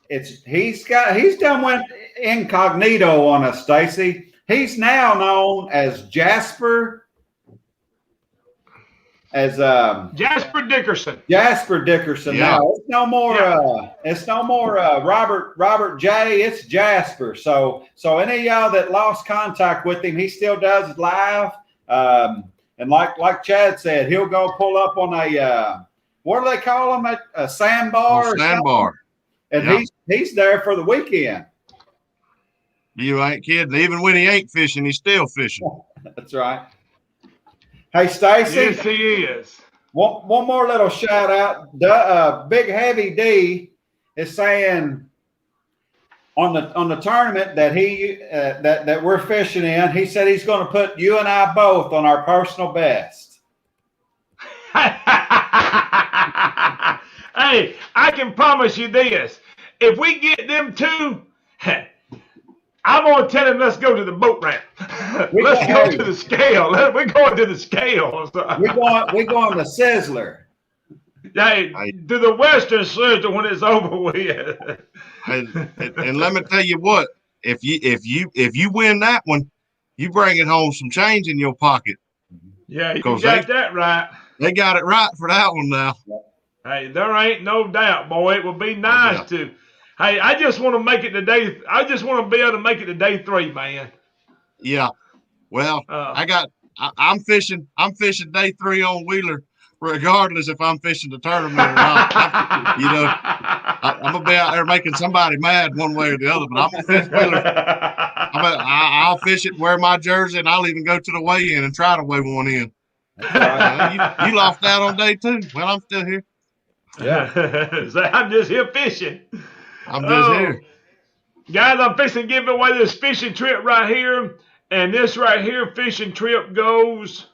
done went incognito on us, Stacy. He's now known as Jasper.
Jasper Dickerson.
Jasper Dickerson.
Yeah.
No, it's no more Robert J. It's Jasper. So any of y'all that lost contact with him, he still does it live. And like Chad said, he'll go pull up on a what do they call them? A sandbar.
Sandbar.
And he's there for the weekend.
You ain't kidding. Even when he ain't fishing, he's still fishing.
That's right. Hey, Stacy.
Yes, he is.
One more little shout out. Big Heavy D is saying on the tournament that that we're fishing in, he said he's going to put you and I both on our personal best.
Hey, I can promise you this: if we get them two, I'm going to tell him, let's go to the boat ramp. Let's go to the scale. We're going to the scale.
We're going to Sizzler.
Hey, to the Western Sizzler when it's over with.
And let me tell you what, if you win that one, you bring it home some change in your pocket.
Yeah, you got that right.
They got it right for that one now.
Hey, there ain't no doubt, boy. It would be nice to. Hey, I just want to make it to day. I just want to be able to make it to day 3, man.
Yeah. Well, I'm fishing day 3 on Wheeler, regardless if I'm fishing the tournament or not. I'm gonna be out there making somebody mad one way or the other. But I'm gonna fish Wheeler. I'll fish it, wear my jersey, and I'll even go to the weigh-in and try to weigh one in. You lost out on day 2. Well, I'm still here.
Yeah.
So I'm just here fishing.
I'm just here.
Guys, I'm fixing to give away this fishing trip right here. And this right here fishing trip goes.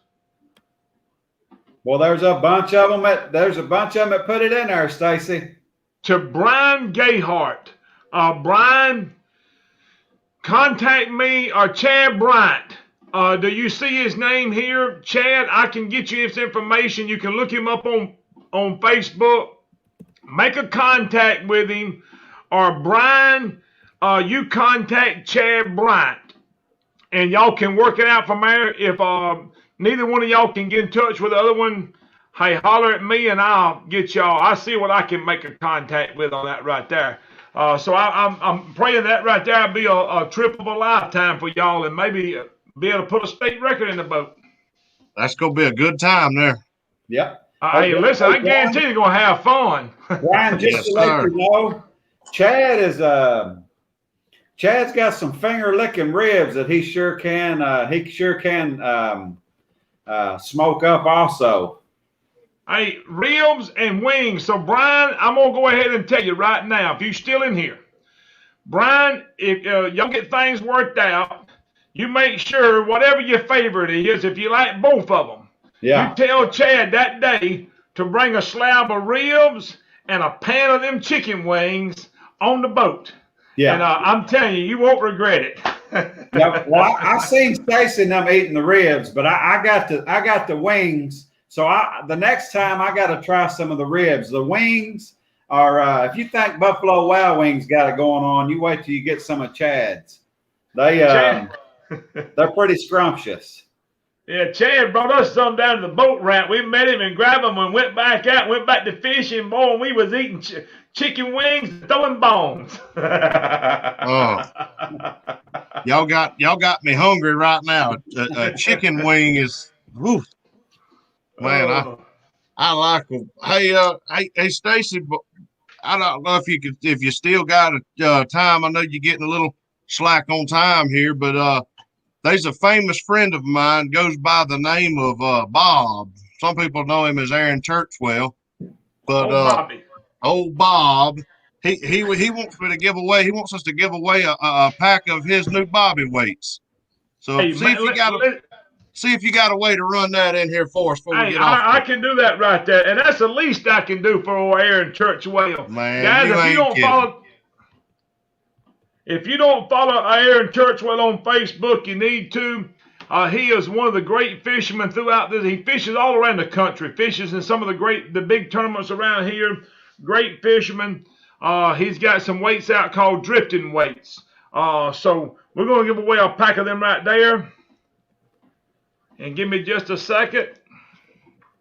Well, there's a bunch of them that put it in there, Stacy.
To Brian Gayhart. Brian, contact me, or Chad Bryant. Do you see his name here? Chad, I can get you this information. You can look him up on Facebook. Make a contact with him. Or Brian, you contact Chad Bryant. And y'all can work it out from there. If neither one of y'all can get in touch with the other one, hey, holler at me and I'll get y'all. I see what I can make a contact with on that right there. So I'm praying that right there will be a trip of a lifetime for y'all, and maybe be able to put a state record in the boat.
That's going to be a good time there.
Yep.
Hey, listen, I guarantee you're going to have fun.
Brian, just to let you know, Chad's got some finger licking ribs that he sure can smoke up also.
Hey, ribs and wings. So Brian, I'm gonna go ahead and tell you right now, if you're still in here, Brian, if y'all get things worked out, you make sure whatever your favorite is, if you like both of them, you tell Chad that day to bring a slab of ribs and a pan of them chicken wings on the boat. Yeah, and I'm telling you, you won't regret it.
Yeah, well, I seen Stacy and them eating the ribs, but I got the wings. So the next time I got to try some of the ribs. The wings are, if you think Buffalo Wild Wings got it going on, you wait till you get some of Chad's. They're pretty scrumptious.
Yeah, Chad brought us some down to the boat ramp. We met him and grabbed them and went back out, went back to fishing. Boy, and we was eating chicken wings and throwing bones.
Y'all got me hungry right now. A chicken wing is, whew, man.
Oh.
I like them. Hey, Stacy. I don't know if you still got time. I know you're getting a little slack on time here, but there's a famous friend of mine goes by the name of Bob. Some people know him as Aaron Churchwell, but
Bobby.
old Bob, he wants me to give away. He wants us to give away a pack of his new Bobby weights. So
Hey,
see if you got a way to run that in here for us before we
Hey,
get off.
I can do that right there, and that's the least I can do for old Aaron Churchwell.
Man,
guys,
you ain't kidding.
If you don't follow Aaron Churchwell on Facebook, you need to. He is one of the great fishermen throughout this. He fishes all around the country. Fishes in some of the big tournaments around here. Great fisherman. He's got some weights out called drifting weights. So we're going to give away a pack of them right there. And give me just a second.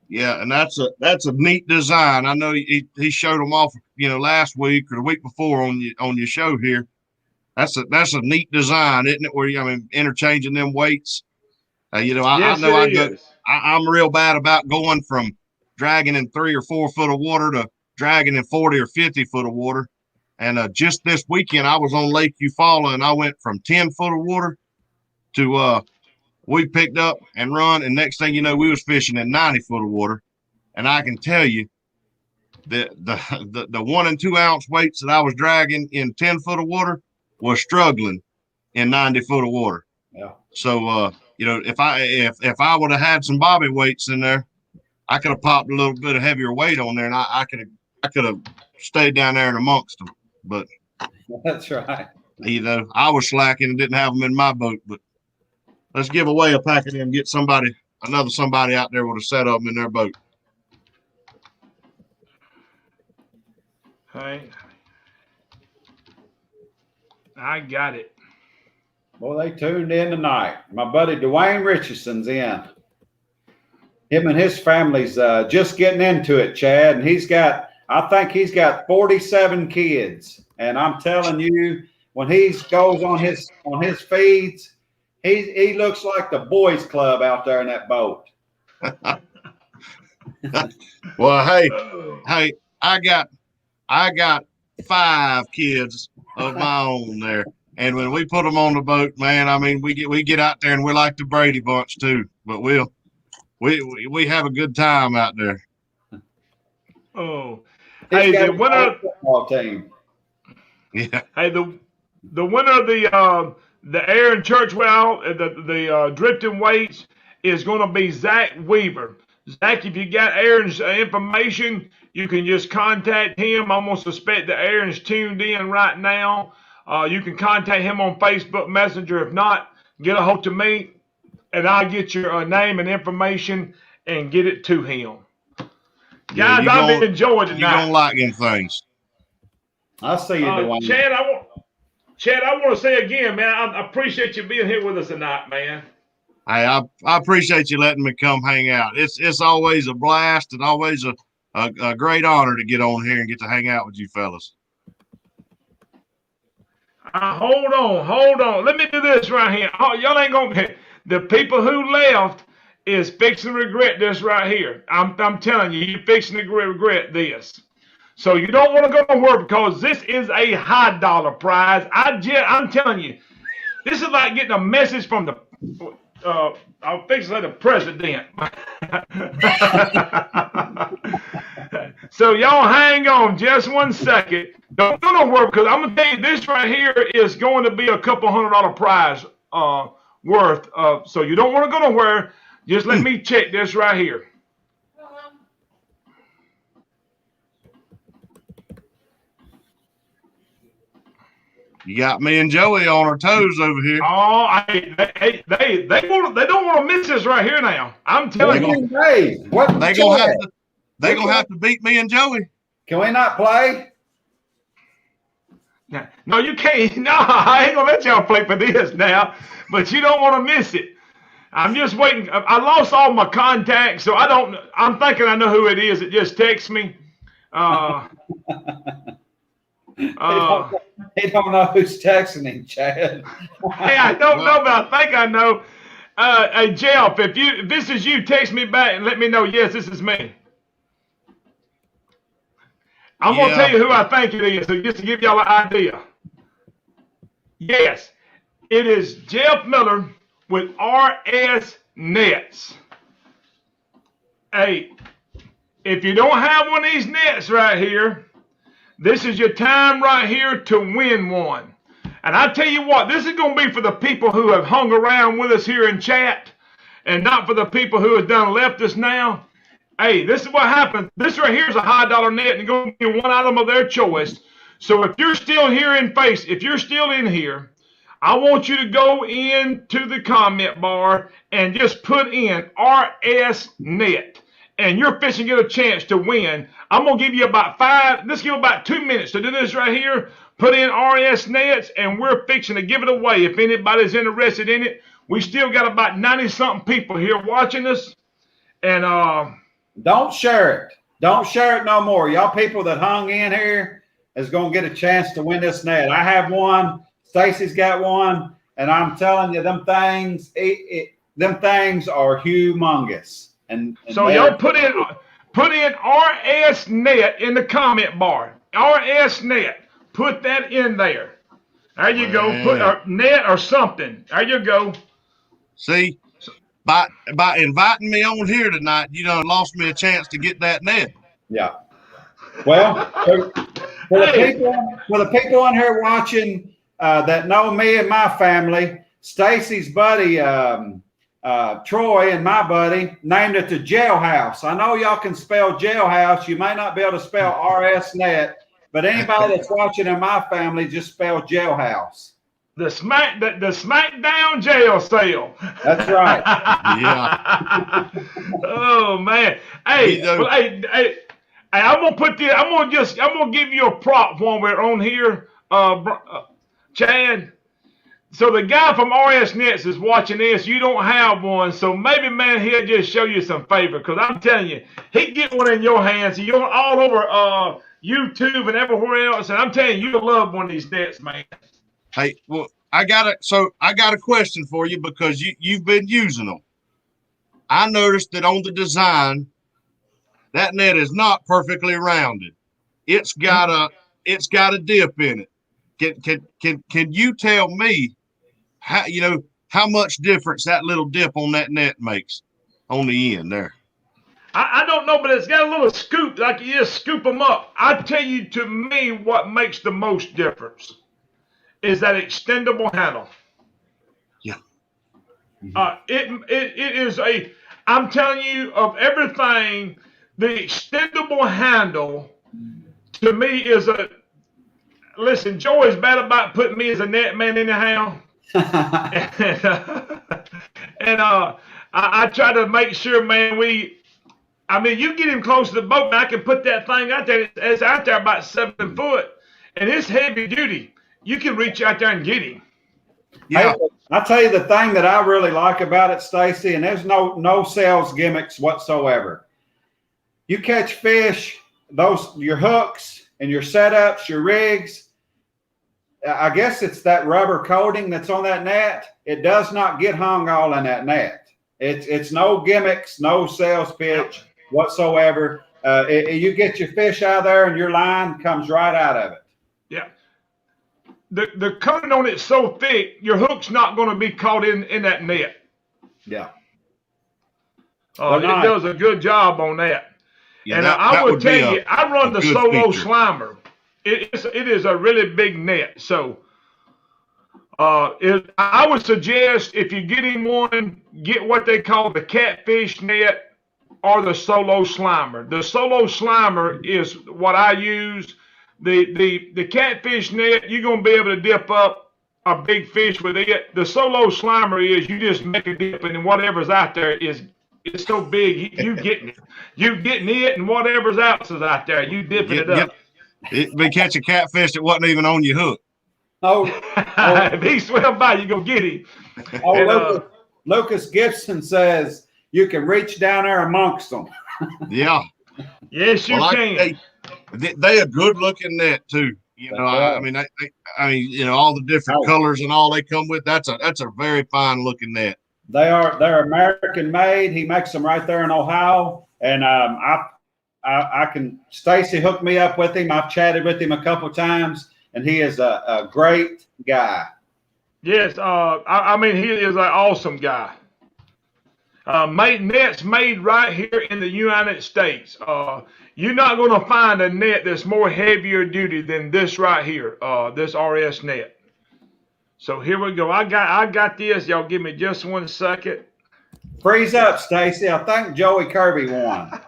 Yeah, and that's a neat design. I know he showed them off, last week or the week before on your show here. That's a neat design, isn't it? Where interchanging them weights. I'm real bad about going from dragging in 3 or 4 foot of water to dragging in 40 or 50 foot of water. And just this weekend, I was on Lake Eufaula, and I went from 10 foot of water to we picked up and run, and next thing you know, we was fishing in 90 foot of water. And I can tell you that the 1 and 2 ounce weights that I was dragging in 10 foot of water was struggling in 90 foot of water.
Yeah.
So if I would have had some bobby weights in there, I could have popped a little bit of heavier weight on there, and I could have stayed down there in amongst them. But
that's right.
I was slacking and didn't have them in my boat. But let's give away a pack of them and get another somebody out there with a set of them in their boat.
Hey, I got it.
Well, they tuned in tonight. My buddy Dwayne Richardson's in. Him and his family's just getting into it, Chad, and I think he's got 47 kids. And I'm telling you, when he goes on his feeds, he looks like the boys club out there in that boat.
Well, hey, I got 5 kids of my own there, and when we put them on the boat, man, we get out there and we're like the Brady Bunch too. But we have a good time out there.
Oh, hey, the winner
football team.
Yeah.
Hey, the winner of the Aaron Churchwell, the drifting weights is going to be Zach Weaver. Zach, if you got Aaron's information, you can just contact him. I almost suspect that Aaron's tuned in right now. You can contact him on Facebook Messenger. If not, get a hold of me, and I'll get your name and information and get it to him.
Yeah,
guys, I've been enjoying tonight.
You don't like them things.
I see you, Dwayne.
Chad, I want to say again, man, I appreciate you being here with us tonight, man.
Hey, I appreciate you letting me come hang out. It's always a blast and always a great honor to get on here and get to hang out with you fellas.
Hold on. Let me do this right here. Oh, y'all ain't gonna. The people who left is fixing to regret this right here. I'm telling you, you're fixing to regret this. So you don't want to go nowhere because this is a high dollar prize. I'm telling you, this is like getting a message from the. I'll fix it like the president. So y'all hang on just 1 second. Don't go nowhere because I'm gonna tell you this right here is going to be a couple $100 prize worth. So you don't want to go nowhere. Just let me check this right here.
You got me and Joey on our toes over here.
Oh, they don't want to miss this right here now. I'm telling you.
Hey, what?
They gonna have to beat me and Joey.
Can we not play?
No, you can't. No, I ain't gonna let y'all play for this now. But you don't want to miss it. I'm just waiting. I lost all my contacts, so I'm thinking I know who it is. It just texts me.
He don't know who's texting him, Chad.
Hey, I don't know, but I think I know. Hey, Jeff, if this is you, text me back and let me know. Yes, this is me. I'm gonna tell you who I think it is, so just to give y'all an idea. Yes, it is Jeff Miller with RS Nets. Hey, if you don't have one of these nets right here, this is your time right here to win one. And I tell you what, this is going to be for the people who have hung around with us here in chat and not for the people who have done left us now. Hey, this is what happens. This right here is a high dollar net and going to be one item of their choice. So if you're still here if you're still in here, I want you to go into the comment bar and just put in RS Net. And you're fishing to get a chance to win. I'm going to give you let's give about 2 minutes to do this right here. Put in RS Nets, and we're fixing to give it away. If anybody's interested in it, we still got about 90-something people here watching us. And
don't share it. Don't share it no more. Y'all people that hung in here is going to get a chance to win this net. I have one. Stacy's got one. And I'm telling you, them things are humongous. And
so y'all put in RS Net in the comment bar. RS Net. Put that in there. There you go. Put a net or something. There you go.
See, by inviting me on here tonight, you done lost me a chance to get that net.
Yeah. Well, for the people on here watching that know me and my family, Stacy's buddy Troy and my buddy named it the Jailhouse. I know y'all can spell jailhouse. You may not be able to spell RS Net. But anybody that's watching in my family just spell Jailhouse.
The SmackDown jail sale.
That's right.
Yeah.
Oh man. Hey, I'm gonna give you a prop when we're on here, Chad. So the guy from RS Nets is watching this. You don't have one, so maybe, man, he'll just show you some favor. Because I'm telling you, he get one in your hands. You're all over YouTube and everywhere else, and I'm telling you, you'll love one of these nets, man.
Hey, well, I got a question for you because you've been using them. I noticed that on the design, that net is not perfectly rounded. It's got a dip in it. Can you tell me how much difference that little dip on that net makes on the end there?
I don't know, but it's got a little scoop, like you just scoop them up. I tell you, to me, what makes the most difference is that extendable handle.
Yeah.
It is I'm telling you, of everything, the extendable handle to me is listen, Joey's bad about putting me as a net man anyhow. and I try to make sure, man, you get him close to the boat, and I can put that thing out there. It's out there about 7 foot, and it's heavy duty. You can reach out there and get him.
Yeah, I'll tell you the thing that I really like about it, Stacy, and there's no sales gimmicks whatsoever. You catch fish, your hooks and your setups, your rigs. I guess it's that rubber coating that's on that net. It does not get hung all in that net. It's no gimmicks, no sales pitch whatsoever. You get your fish out of there and your line comes right out of it. Yeah.
The coating on it's so thick, your hook's not going to be caught in that net.
Yeah.
It does a good job on that. Yeah, and I would tell you, I run the Solo Slimer. It is a really big net. So I would suggest if you're getting one, get what they call the Catfish net or the Solo Slimer. The Solo Slimer is what I use. The Catfish net, you're going to be able to dip up a big fish with it. The Solo Slimer is you just make a dip and whatever's out there it's so big, you getting it. You getting it and whatever's else is out there, you dipping it up.
It may catch a catfish that wasn't even on your hook.
If he swim by, you go get him.
Lucas Gibson says you can reach down there amongst them.
Yeah.
Yes, you can.
They a good looking net too. You know, I mean, you know, all the different colors and all they come with. That's a very fine looking net.
They're American made. He makes them right there in Ohio, and I can. Stacy hooked me up with him. I've chatted with him a couple times, and he is a great guy.
Yes, I mean, he is an awesome guy. Nets made right here in the United States. You're not going to find a net that's more heavier duty than this right here, this RS net. So here we go. I got this. Y'all give me just 1 second.
Freeze up, Stacy. I think Joey Kirby won.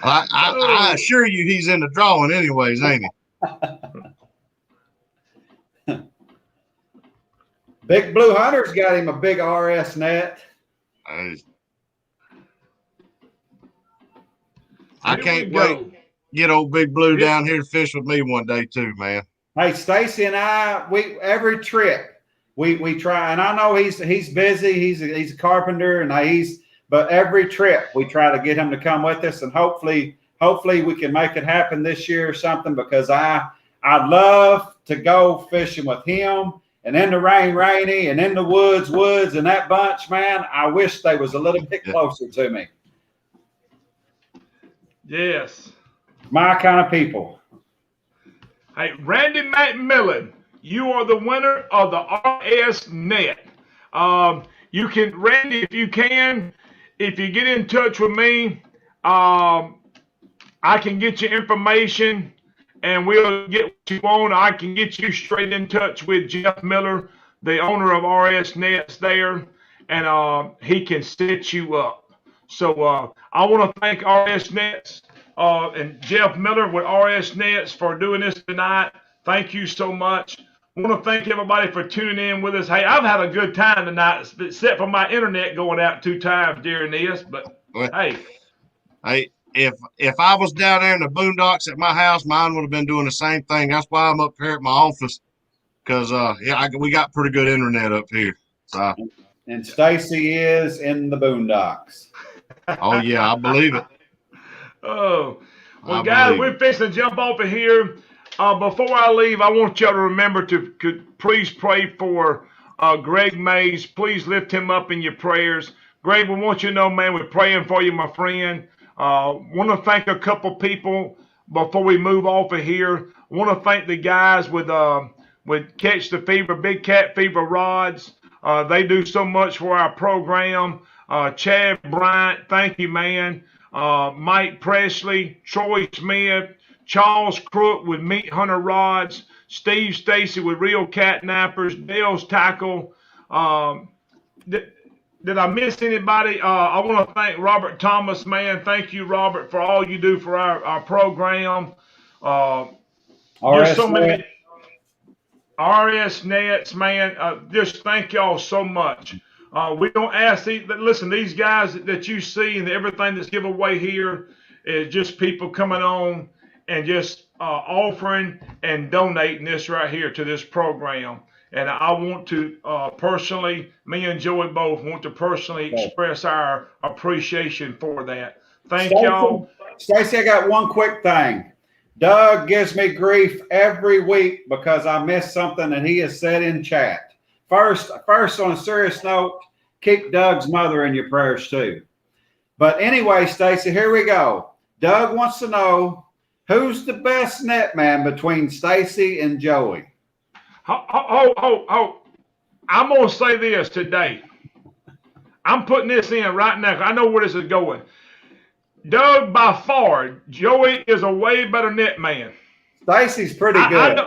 I assure you he's in the drawing anyways, ain't he?
Big Blue Hunter's got him a big RS net.
I can't wait to get old Big Blue down here to fish with me one day too, man.
Hey, Stacy and I, every trip we try, and I know he's busy. He's a carpenter, and but every trip we try to get him to come with us, and hopefully we can make it happen this year or something, because I'd love to go fishing with him. And in the rainy, and in the woods, and that bunch, man, I wish they was a little bit closer to me.
Yes.
My kind of people.
Hey, Randy McMillan, you are the winner of the RS net. You can, Randy, if you get in touch with me, I can get you information. And we'll get what you want. I can get you straight in touch with Jeff Miller, the owner of RS Nets there, and he can set you up. So I want to thank RS Nets and Jeff Miller with RS Nets for doing this tonight. Thank you so much. I want to thank everybody for tuning in with us. Hey, I've had a good time tonight, except for my internet going out 2 times during this. But hey.
If I was down there in the boondocks at my house, mine would have been doing the same thing. That's why I'm up here at my office, because we got pretty good internet up here. So.
And Stacy is in the boondocks.
Oh yeah, I believe it.
Oh, well, guys, we're fixing to jump off of here. Before I leave, I want y'all to remember to please pray for Greg Mays. Please lift him up in your prayers. Greg, we want you to know, man, we're praying for you, my friend. Want to thank a couple people before we move off of here. Want to thank the guys with Catch the Fever, Big Cat Fever rods. They do so much for our program. Chad Bryant, thank you, man. Mike Presley, Troy Smith, Charles Crook with Meat Hunter rods, Steve Stacy with Real Catnappers, Dale's Tackle. Did I miss anybody? I want to thank Robert Thomas, man. Thank you, Robert, for all you do for our program. There's so many RS Nets, man. Just thank y'all so much. We don't ask these guys that you see and everything that's given away here is just people coming on and just offering and donating this right here to this program. And I want to personally, me and Joey both want to personally express our appreciation for that. Thank y'all.
Stacy, I got one quick thing. Doug gives me grief every week because I missed something that he has said in chat. First, on a serious note, keep Doug's mother in your prayers too. But anyway, Stacy, here we go. Doug wants to know, who's the best net man between Stacy and Joey?
I'm going to say this today. I'm putting this in right now. I know where this is going. Doug, by far, Joey is a way better net man.
Stacy's pretty good.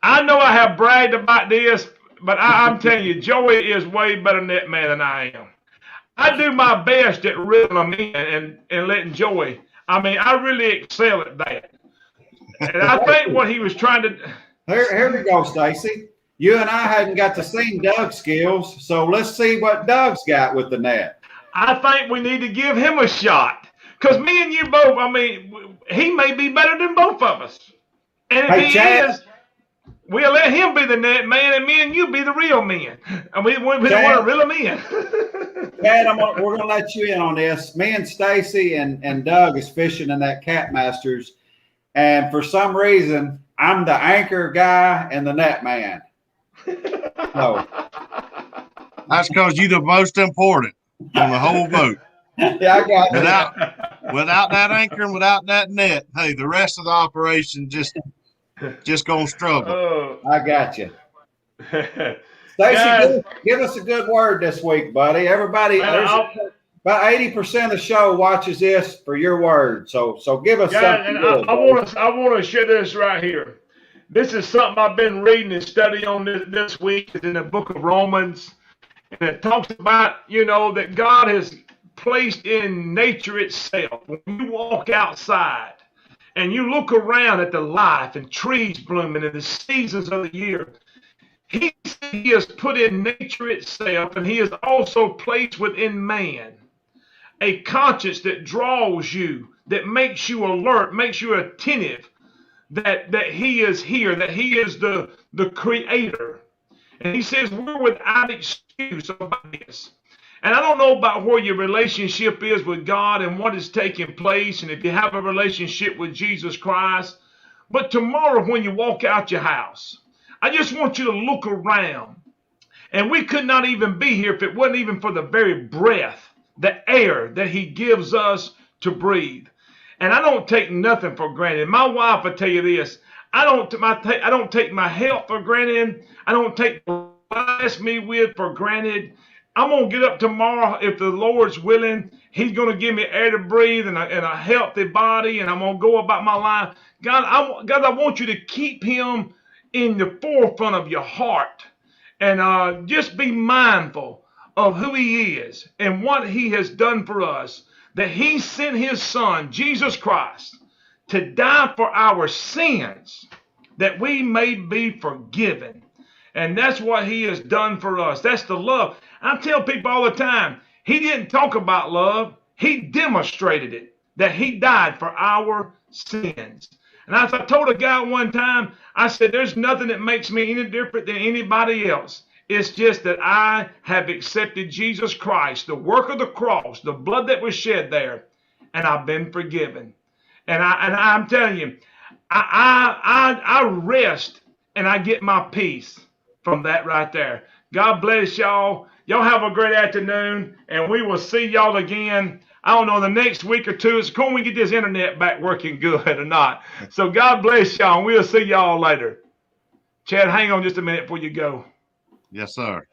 I know I have bragged about this, but I'm telling you, Joey is way better net man than I am. I do my best at reeling them in and letting Joey. I mean, I really excel at that. And I think what he was trying to...
Here we go, Stacy. You and I hadn't got to see Doug's skills, so let's see what Doug's got with the net.
I think we need to give him a shot. Because me and you both, I mean, he may be better than both of us. And if he is, we'll let him be the net man, and me and you be the real men. And we don't want to reel him in.
Chad, we're going to let you in on this. Me and Stacy and Doug is fishing in that Cat Masters. and for some reason, I'm the anchor guy and the net man. So
That's because you're the most important on the whole boat.
yeah, I got
Without that anchor and without that net, hey, the rest of the operation just gonna struggle.
Oh.
I got you.
Guys,
Stacy, give us a good word this week, buddy. Everybody, about 80% of the show watches this for your word. So give us something.
And I want to share this right here. This is something I've been reading and studying on this week. It's in the book of Romans, and it talks about, you know, that God has placed in nature itself. When you walk outside and you look around at the life and trees blooming and the seasons of the year, he has put in nature itself, and he has also placed within man a conscience that draws you, that makes you alert, makes you attentive, that he is here, that he is the creator. And he says we're without excuse about this. And I don't know about where your relationship is with God and what is taking place, and if you have a relationship with Jesus Christ. But tomorrow when you walk out your house, I just want you to look around. And we could not even be here if it wasn't even for the very breath, the air that he gives us to breathe. And I don't take nothing for granted. My wife will tell you this. I don't take my health for granted. I don't take what he blessed me with for granted. I'm going to get up tomorrow, if the Lord's willing. He's going to give me air to breathe and a healthy body, and I'm going to go about my life. God, I want you to keep him in the forefront of your heart, and just be mindful of who he is and what he has done for us, that he sent his son, Jesus Christ, to die for our sins, that we may be forgiven. And that's what he has done for us. That's the love. I tell people all the time, he didn't talk about love. He demonstrated it, that he died for our sins. And as I told a guy one time, I said, there's nothing that makes me any different than anybody else. It's just that I have accepted Jesus Christ, the work of the cross, the blood that was shed there, and I've been forgiven. And I'm telling you, I rest and I get my peace from that right there. God bless y'all. Y'all have a great afternoon, and we will see y'all again. I don't know, the next week or two. It's cool we get this internet back working good or not. So God bless y'all, and we'll see y'all later. Chad, hang on just a minute before you go.
Yes, sir.